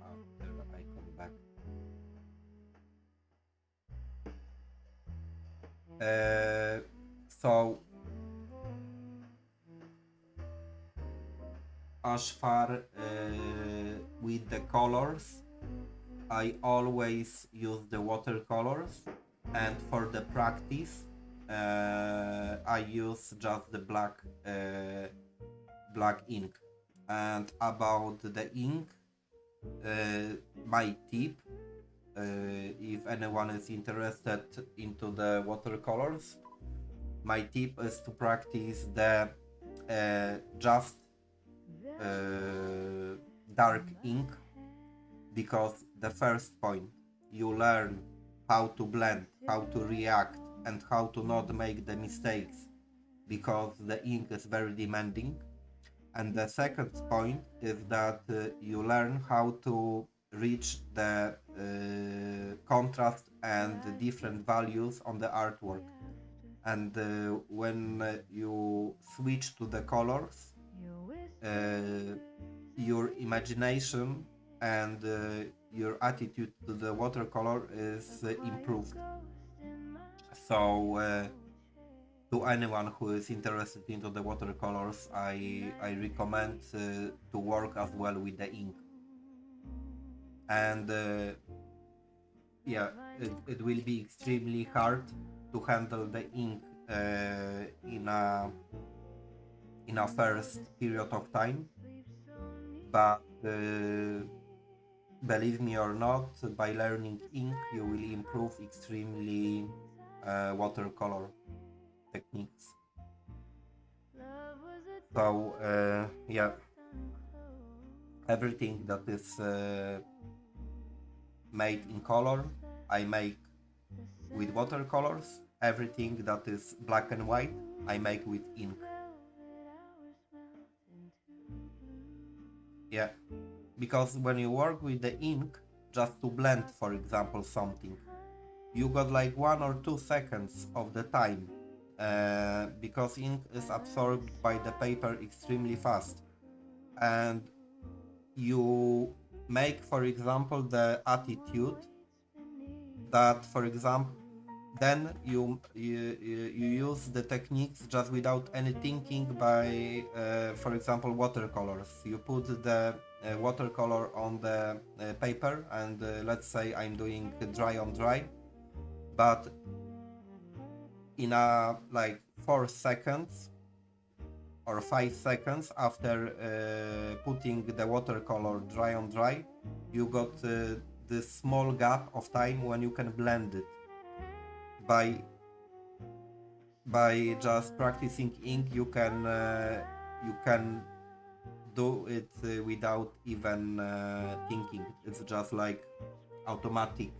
after I come back. So as far with the colors, I always use the watercolors, and for the practice, I use just the black ink. And about the ink, my tip, if anyone is interested into the watercolors, my tip is to practice the just uh, dark ink, because the first point, you learn how to blend, how to react, and how to not make the mistakes, because the ink is very demanding. And the second point is that you learn how to reach the contrast and the different values on the artwork. And when you switch to the colors, uh, your imagination and your attitude to the watercolor is improved. So to anyone who is interested into the watercolors, I recommend to work as well with the ink. And yeah, it will be extremely hard to handle the ink in a first period of time, but believe me or not, by learning ink you will improve extremely watercolor techniques. So yeah, everything that is made in color I make with watercolors. Everything that is black and white I make with ink. Yeah, because when you work with the ink just to blend, for example, something, you got like 1 or 2 seconds of the time, because ink is absorbed by the paper extremely fast, and you make, for example, the attitude that, for example, then you use the techniques just without any thinking by, for example, watercolors. You put the watercolor on the paper, and let's say I'm doing dry on dry, but in a like 4 seconds or 5 seconds after putting the watercolor dry on dry, you got this small gap of time when you can blend it. By just practicing ink, you can do it without even thinking. It's just like automatic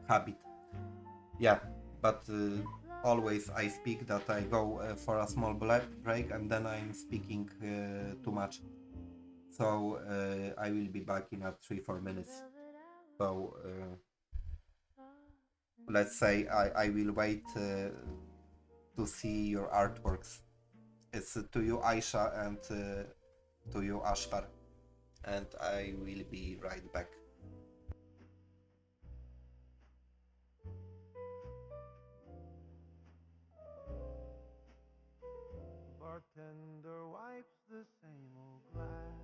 habit. Yeah, but always I speak that I go for a small break, and then I'm speaking too much. So I will be back in a 3-4 minutes. So let's say I will wait to see your artworks. It's to you, Aisha, and to you, Ashtar. And I will be right back. Bartender wipes the same old glass.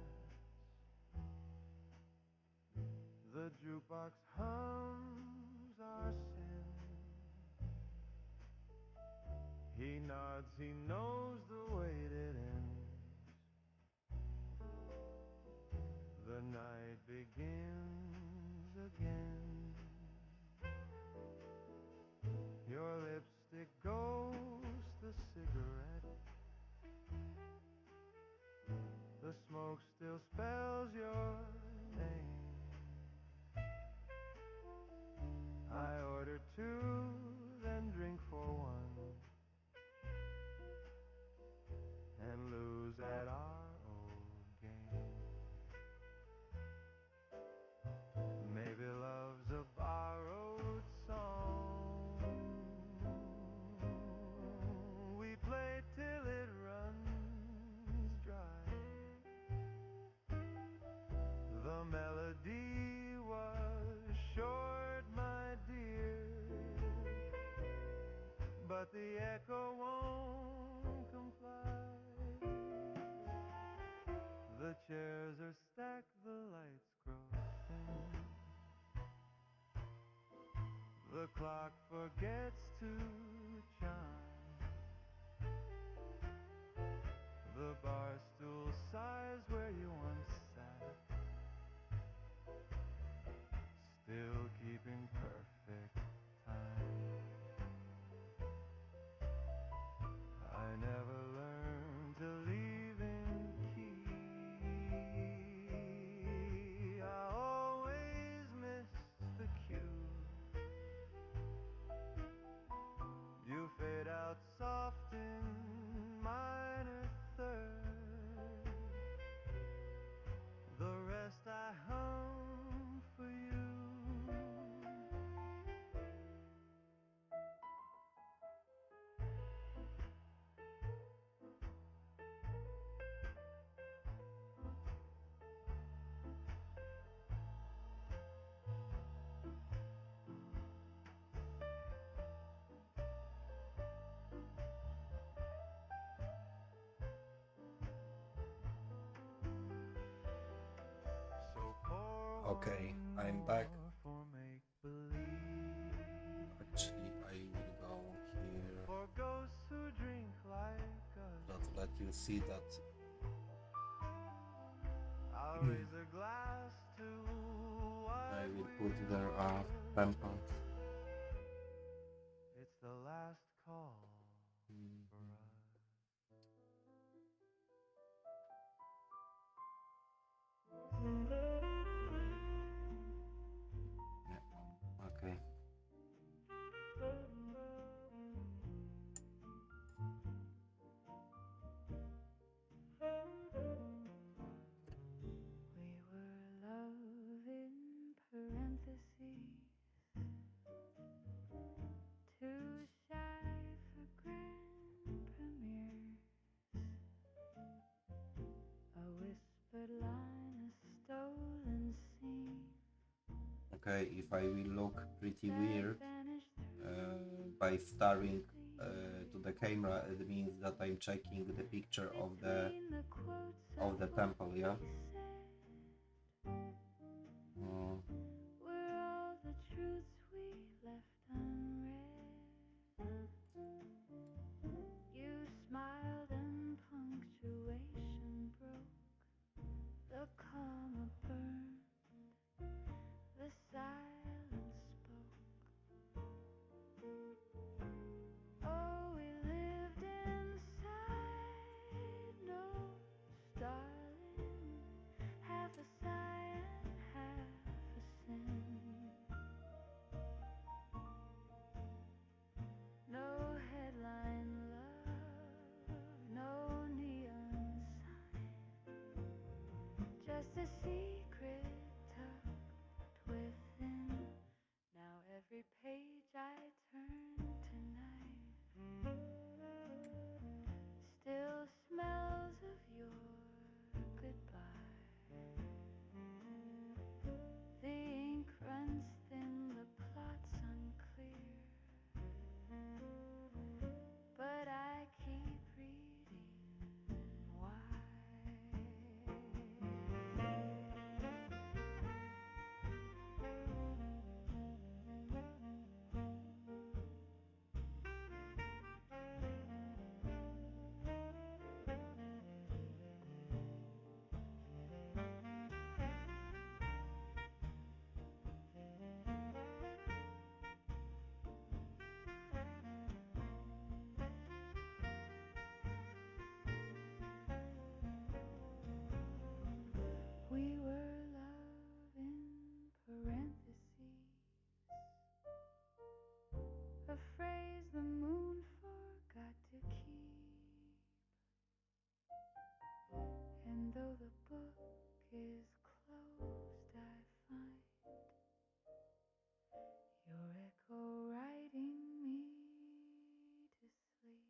The jukebox hums our sin. He nods, he knows the way it ends. The night begins again. Your lipstick ghosts the cigarette. The smoke still spells your name. I order two, then drink for one, and lose at our old game. Maybe love's a borrowed song. We play till it runs dry. The melody was short, my dear, but the echo won't comply. The chairs are stacked, the lights grow dim. The clock forgets to chime. The bar stool sighs where you once sat, still keeping perfect time. I never learned Okay, I'm back. Actually, I will go here. Let's let you see that. I will put there temples. It's the last call for us. Yeah. Okay. We were love in parentheses, too shy for grand premieres. A whispered line, a stolen scene Okay, if I will look pretty that weird vanished through by staring the to the camera, it means that I'm checking the picture between the quotes of the of what temple. we Yeah. said. Mm, Were all the truths we left unread. You smiled and punctuation broke. The comma burned, the silence spoke. Oh, we lived inside notes, darling. Half a sigh and half a sin. No headline love, no neon sign, just a secret tucked within. Now every page I turn tonight still smells of your goodbye. The ink runs thin, the plot's unclear, but I keep reading. Why? We were love in parentheses, a phrase the moon forgot to keep. And though the book is closed, I find your echo writing me to sleep.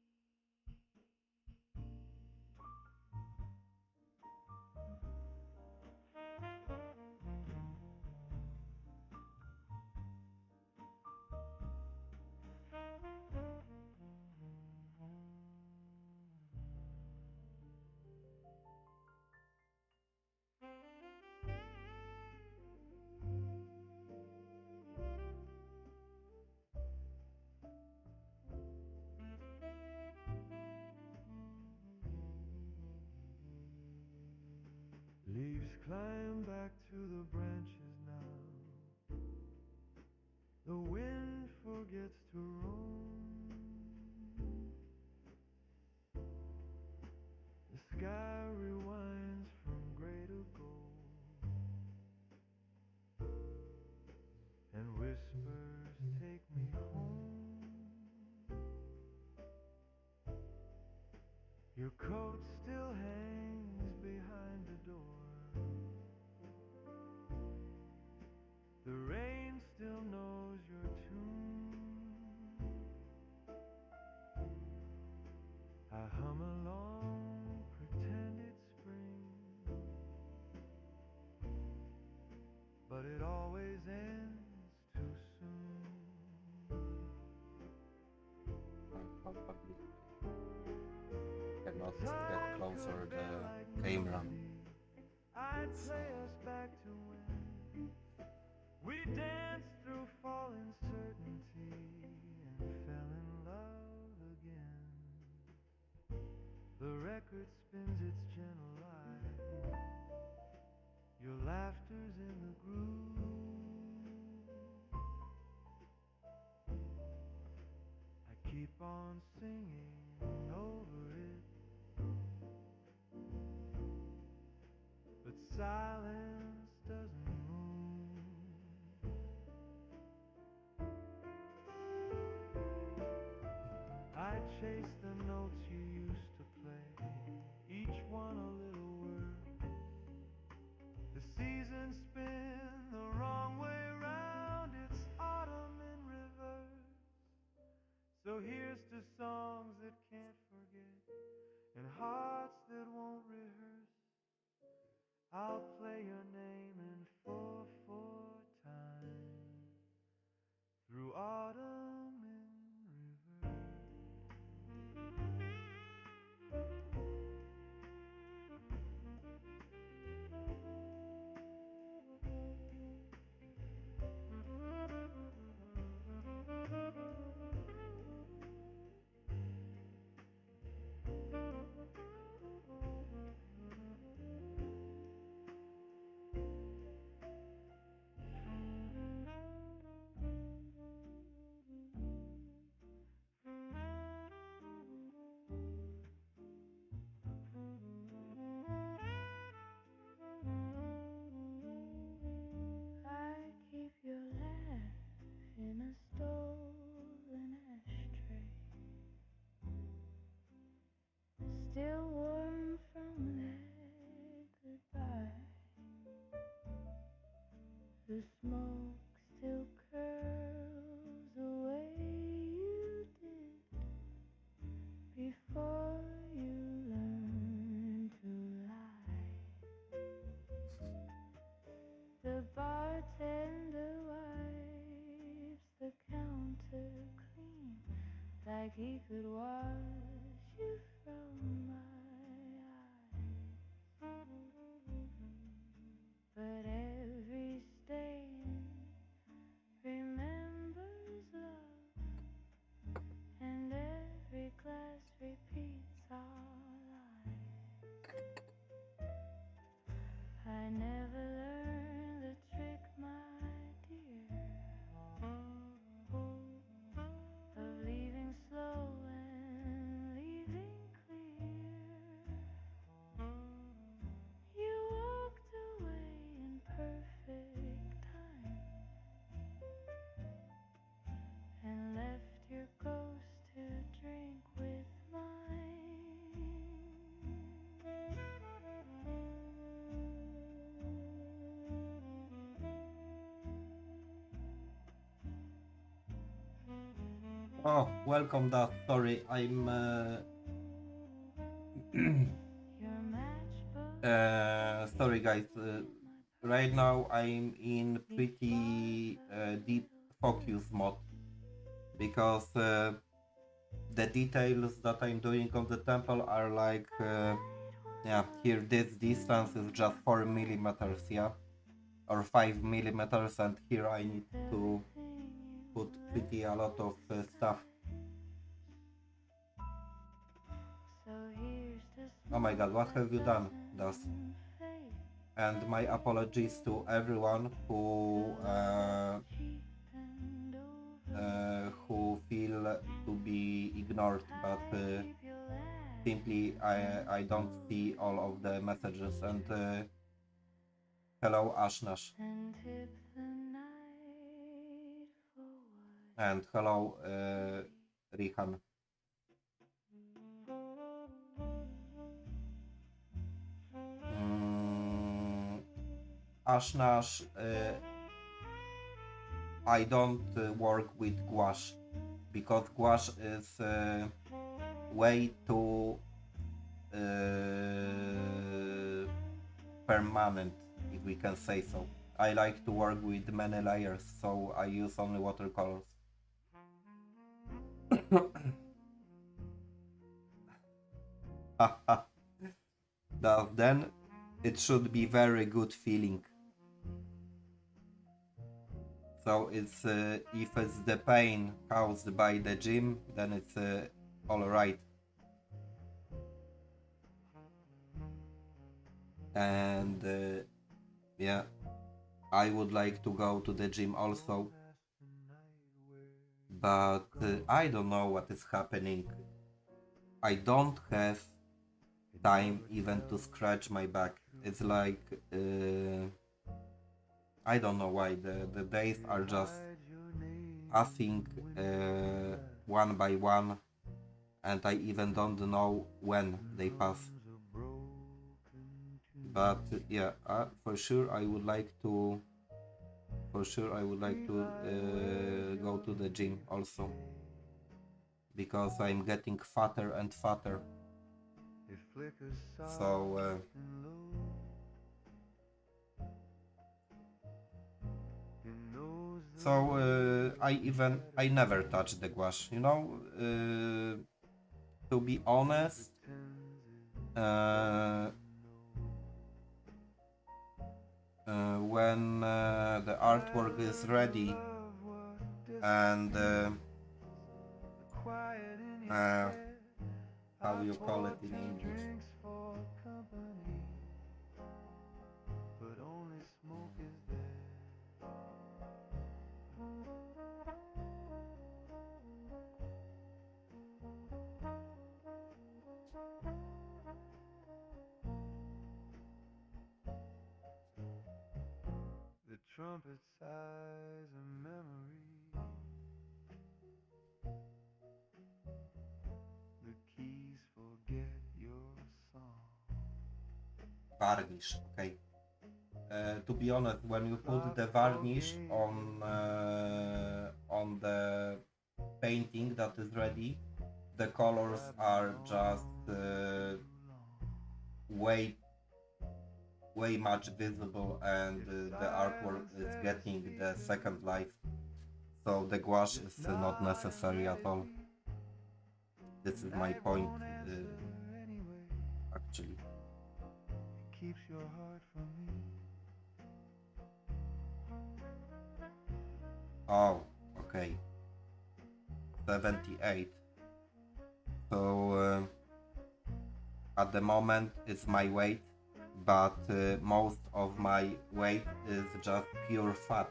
Leaves climb back to the branches now. The wind forgets to roam. The sky rewinds from gray to gold, and whispers take me home. Your coat still hangs behind the door. The rain still knows your tune. I hum along, pretend it's spring, but it always ends too soon. probably cannot get closer the camera. I'd So play us back to when record spins its gentle light. Your laughter's in the groove. I keep on singing over it, but silence doesn't move. I chase the notes you used to play, each one a little word. The seasons spin the wrong way round, it's autumn in reverse. So here's to songs that can't forget and hearts that won't rehearse. I'll play your name in 4/4 time through autumn in reverse. I keep your laugh in a stolen ashtray, still warm from that goodbye. The smoke still curls the way you did before you learned to lie. The bartender wipes the counter clean, like he could wash you from my eyes. But every stain remembers love, and every glass repeats our lies. I never learned the trick, my dear, of leaving slow and leaving clear. You walked away in perfect time and left your ghost to drink with mine. Oh, welcome, Dad. Sorry, I'm Your matchbook sorry, guys. Right now I'm in pretty deep focus mode because the details that I'm doing on the temple are like, yeah, here this distance is just 4 millimeters, yeah, or 5 millimeters, and here I need to put pretty a lot of stuff. Oh my god, what have you done, Das? And my apologies to everyone who feel to be ignored, but simply I don't see all of the messages. And hello Ashnash, and hello Rihan. Ashnash, I don't work with gouache because gouache is way too permanent, if we can say so. I like to work with many layers, so I use only watercolors. Then it should be very good feeling. So it's if it's the pain caused by the gym, then it's all right. and yeah, I would like to go to the gym also, but I don't know what is happening. I don't have time even to scratch my back. It's like I don't know why the days are just passing one by one, and I even don't know when they pass. But yeah, for sure I would like to. For sure I would like to go to the gym also, because I'm getting fatter and fatter. So I never touch the gouache. To be honest, uh, when the artwork is ready and uh, how you call it in English? The trumpet sighs a memory. The keys forget your song. Varnish, okay. To be honest, when you put the varnish on the painting that is ready, the colors are just way way much visible, and the artwork is getting the second life. So the gouache is not necessary at all. This is my point, actually. Keeps your heart from me. Oh, okay. 78. So at the moment it's my weight, but most of my weight is just pure fat.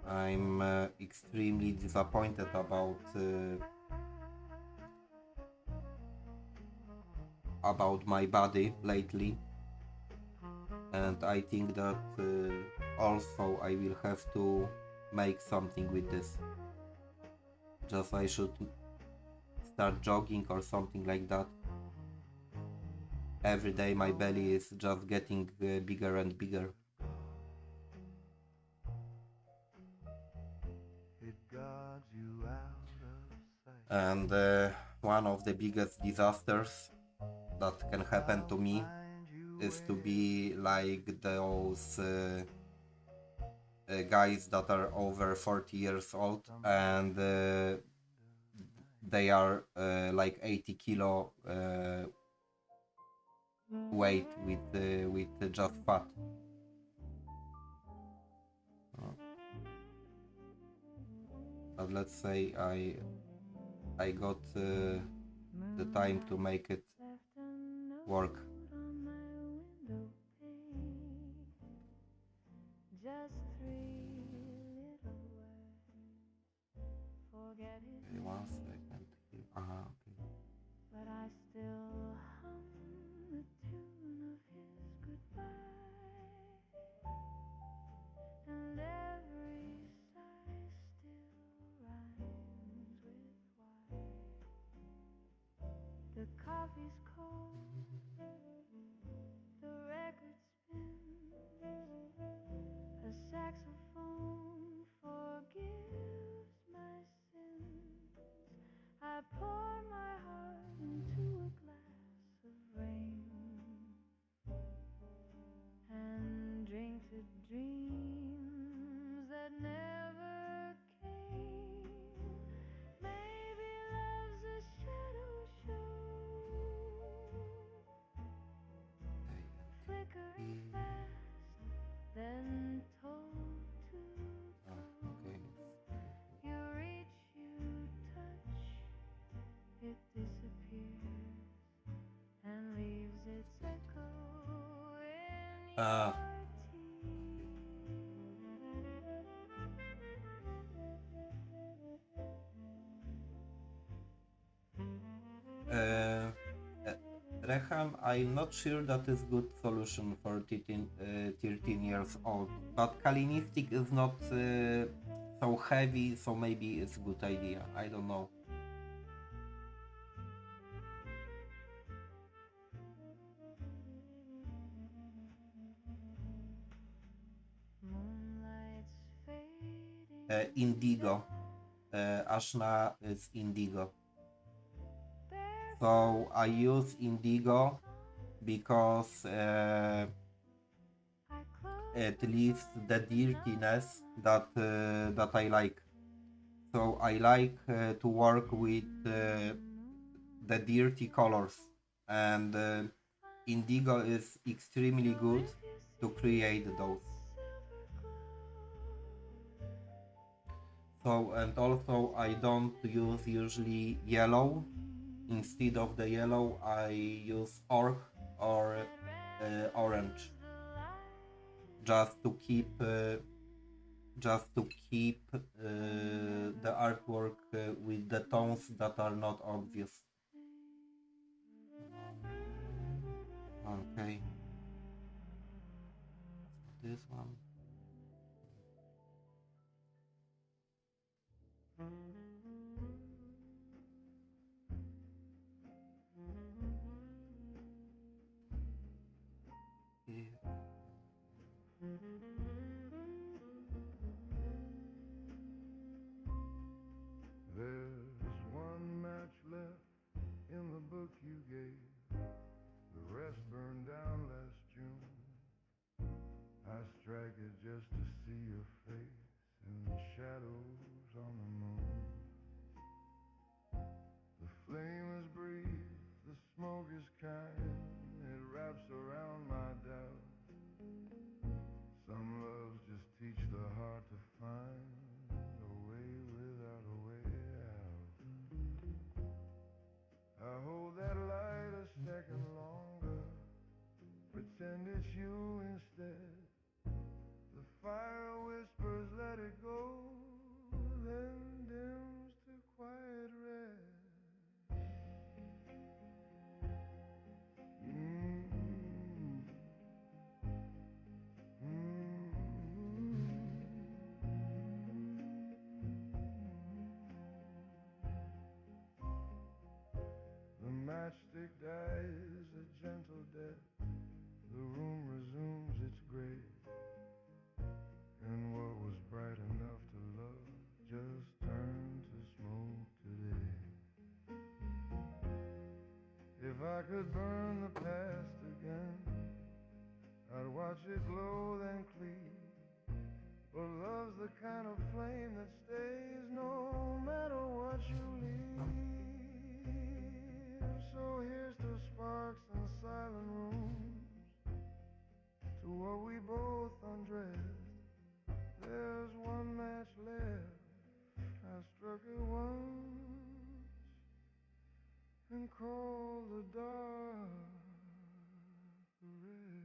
I'm extremely disappointed about my body lately, and I think that also I will have to make something with this. Just I should start jogging or something like that. Every day my belly is just getting bigger and bigger. And one of the biggest disasters that can happen to me is to be like those guys that are over 40 years old, and they are like 80 kilo weight with just fat. But let's say I got the time to make it work. Just three little words. Forget his Okay, 1 second. Okay. but I still hum the tune of his goodbye, and every sigh still rhymes with why. The coffee's cold, the record spins, a saxophone forgives my sins. I pour my Uh, uh, uh, Reham, I'm not sure that is good solution for 13 years old, but Kalinistic is not so heavy, so maybe it's a good idea. I don't know. Moonlight's fading Indigo. Ashna is Indigo. So I use Indigo because it leaves the dirtiness that I like. So I like to work with the dirty colors, and Indigo is extremely good to create those. So, and also I don't use usually yellow. Instead of the yellow, I use ochre or orange, just to keep the artwork with the tones that are not obvious. Okay, so this one. Yeah. There's one match left in the book you gave. The rest burned down last June. I strike it just to see your face in the shadows on the moon. The flame is brief, the smoke is kind. It wraps around my doubt. Some loves just teach the heart to find a way without a way out. I hold that light a second longer, pretend it's you instead. The fire whispers, let it go, then dims to quiet red. The matchstick dies a gentle death. The room resumes its gray. And what was bright enough to love just turned to smoke today. If I could burn the past again, I'd watch it glow then cleave. But love's the kind of flame that stays no matter what you leave. So here's to sparks and silent rooms, to what we both undressed. There's one match left. I struck it once and called the dark the red.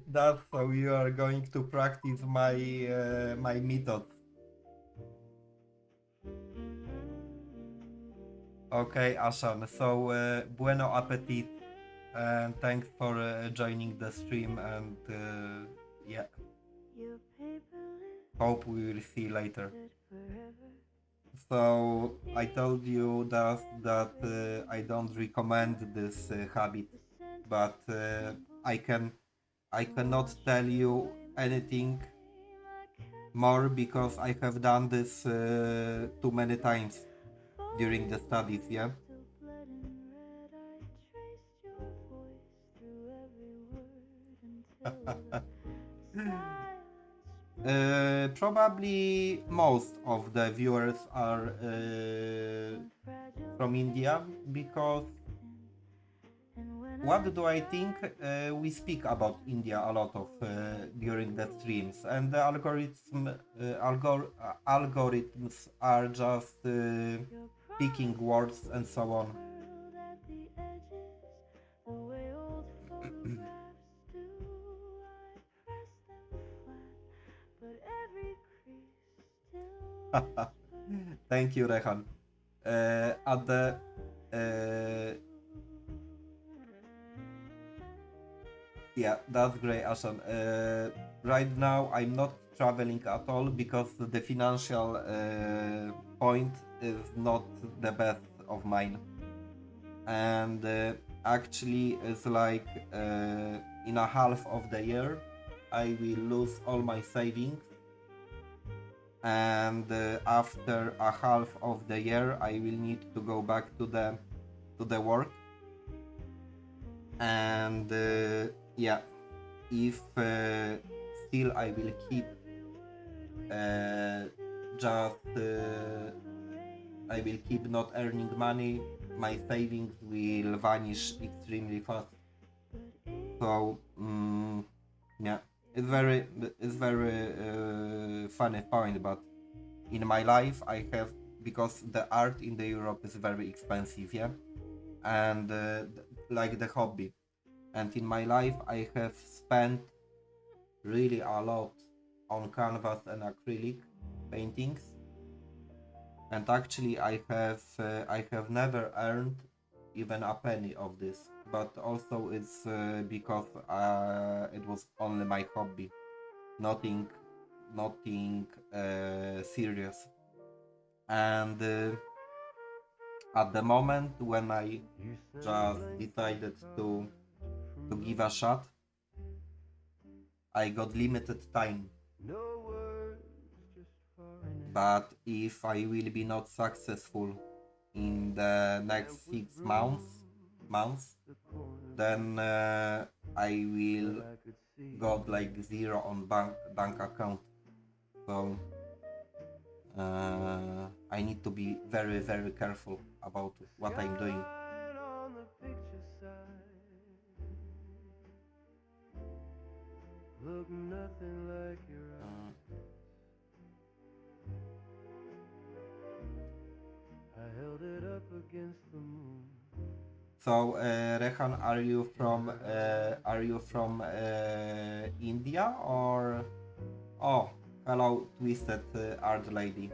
That's how you are going to practice my method. Okay, Ashan. So bueno appetit, and thanks for joining the stream. And yeah, hope we will see later. So I told you that I don't recommend this habit, but I cannot tell you anything more because I have done this too many times during the studies. Yeah. Probably most of the viewers are from India because what do I think? We speak about India a lot of during the streams, and the algorithms are just picking words and so on. Thank you, Rehan. At the uh, Yeah, that's great, Ashan. Right now, I'm not traveling at all because the financial point is not the best of mine. And actually, it's like in a half of the year, I will lose all my savings. And after a half of the year, I will need to go back to the work. And yeah, if still I will keep just I will keep not earning money, my savings will vanish extremely fast. So yeah, it's very funny point, but in my life I have, because the art in the Europe is very expensive, yeah, and like the hobby, and in my life I have spent really a lot on canvas and acrylic paintings, and actually I have never earned even a penny of this, but also it's because it was only my hobby, nothing serious. And at the moment when I just decided to give a shot, I got limited time. But if I will be not successful in the next 6 months, then I will got like zero on bank account. So I need to be very careful about what I'm doing. Look nothing like your eyes. I held it up against the moon. So Rehan, are you from India or? Oh, hello, twisted art lady.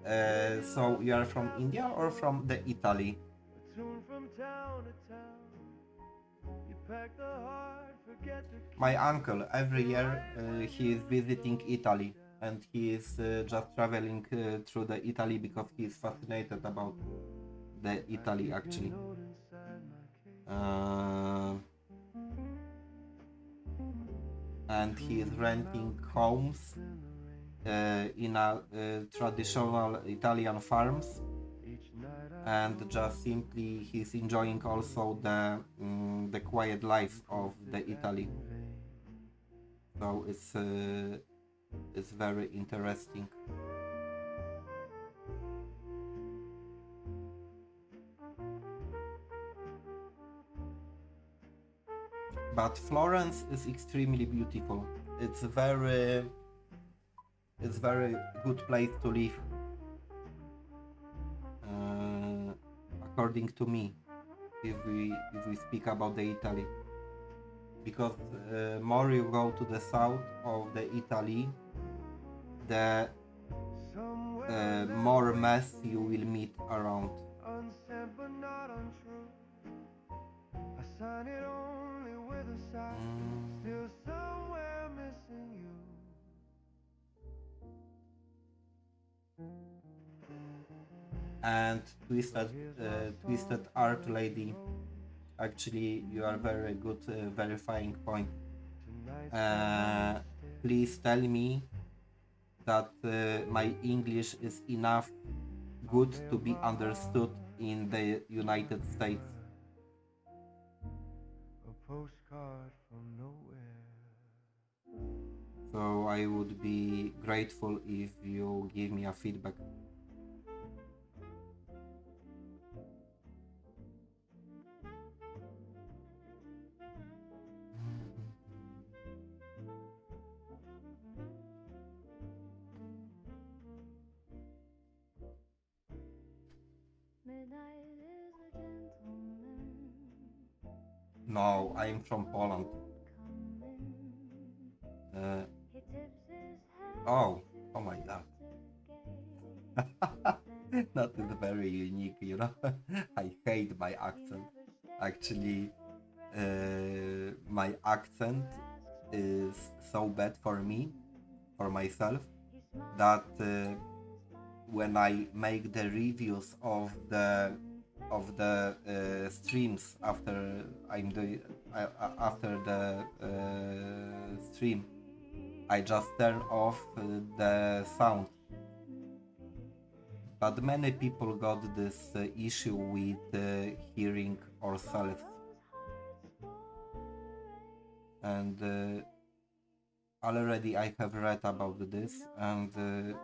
So you are from India or from the Italy? A tune from town to town. You pack the heart, forget the My uncle every year he is visiting Italy, and he is just traveling through the Italy because he is fascinated about the Italy actually. Uh, and he is renting homes in a traditional Italian farms, and just simply he's enjoying also the quiet life of the Italy. So it's very interesting. But Florence is extremely beautiful. It's very good place to live, according to me. If we speak about the Italy, because more you go to the south of the Italy, the more mess you will meet around. unsaid but not untrue. I sign it only with a sigh. Still somewhere missing you. And twisted art lady, actually you are very good verifying point. Please tell me that my English is enough good to be understood in the United States. A postcard from nowhere. So I would be grateful if you give me a feedback. Midnight is a gentleman. No, I'm from Poland. He tips his hat Oh to my god. Mr. That is very unique, you know. I hate my accent. Actually, my accent is so bad for me, for myself, that when I make the reviews of the streams after I'm doing after the stream, I just turn off the sound. But many people got this issue with hearing ourselves, and already I have read about this, and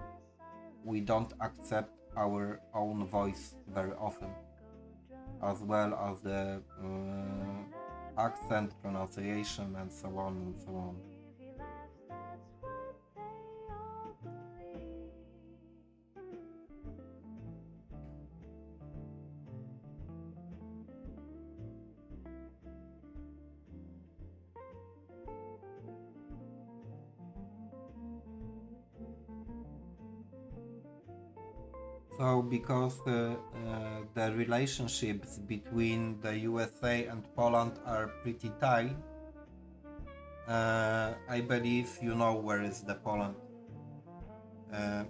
we don't accept our own voice very often, as well as the accent, pronunciation, and so on and so on. So, because the relationships between the USA and Poland are pretty tight, I believe you know where is the Poland. Uh,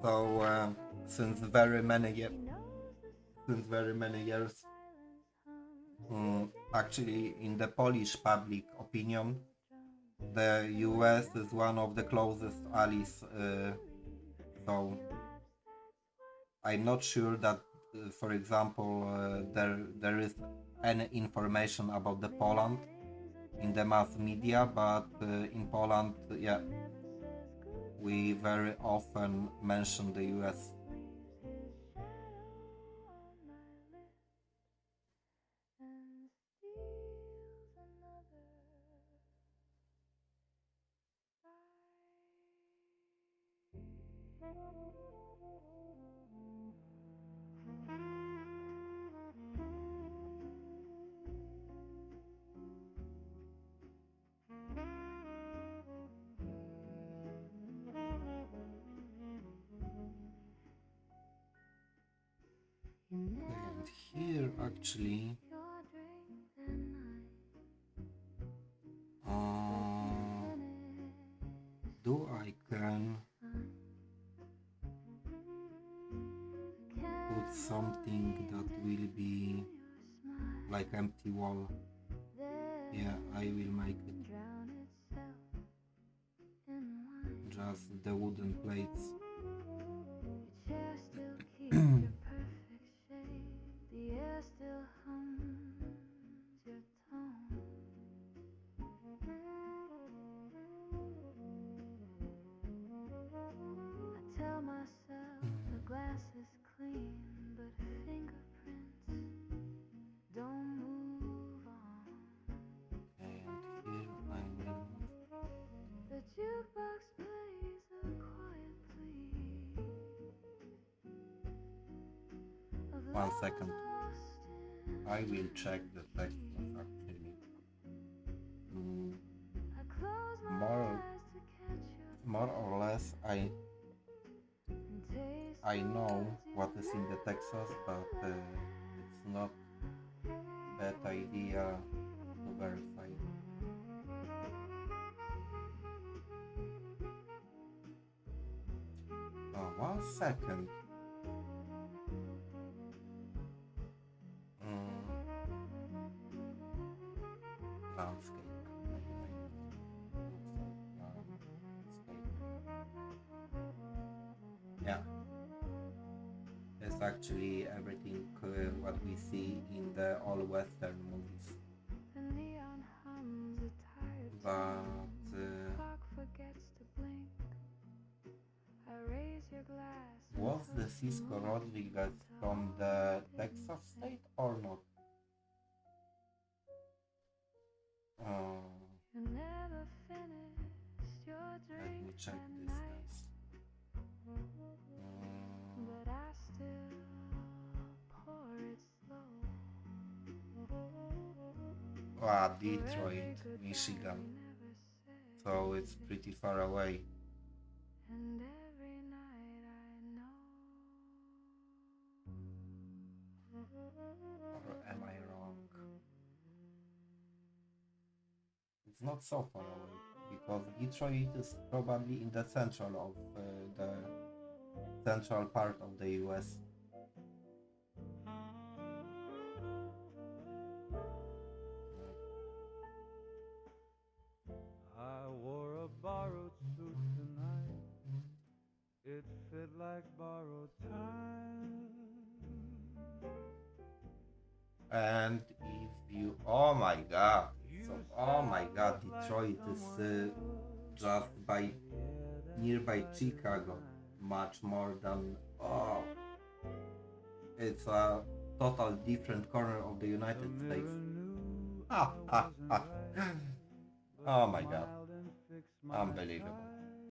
so since very many years, actually in the Polish public opinion, the US is one of the closest allies. So I'm not sure that, for example, there is any information about the Poland in the mass media, but in Poland, yeah, we very often mention the US. And here actually do I can put something that will be like empty wall? Yeah, I will make it just the wooden plates. One second. I will check the text actually. More or less, I know what is in the Texas, but it's not bad idea to verify. One second. Landscape. Yeah. It's actually everything what we see in the all Western movies. Clock forgets to blink. I raise your glass. Was the Cisco Rodriguez from the Texas state or not? You never finished your Let me drink check that this, night, guys. but I still pour it slow. Detroit, Michigan. So it's pretty far away. And every night I know. Or am I wrong? It's not so far away because Detroit is probably in the central part of the US. I wore a borrowed suit tonight. It fit like borrowed time. And if you, oh my god, Detroit is just nearby Chicago, much more than, it's a total different corner of the United States. Oh my god, unbelievable.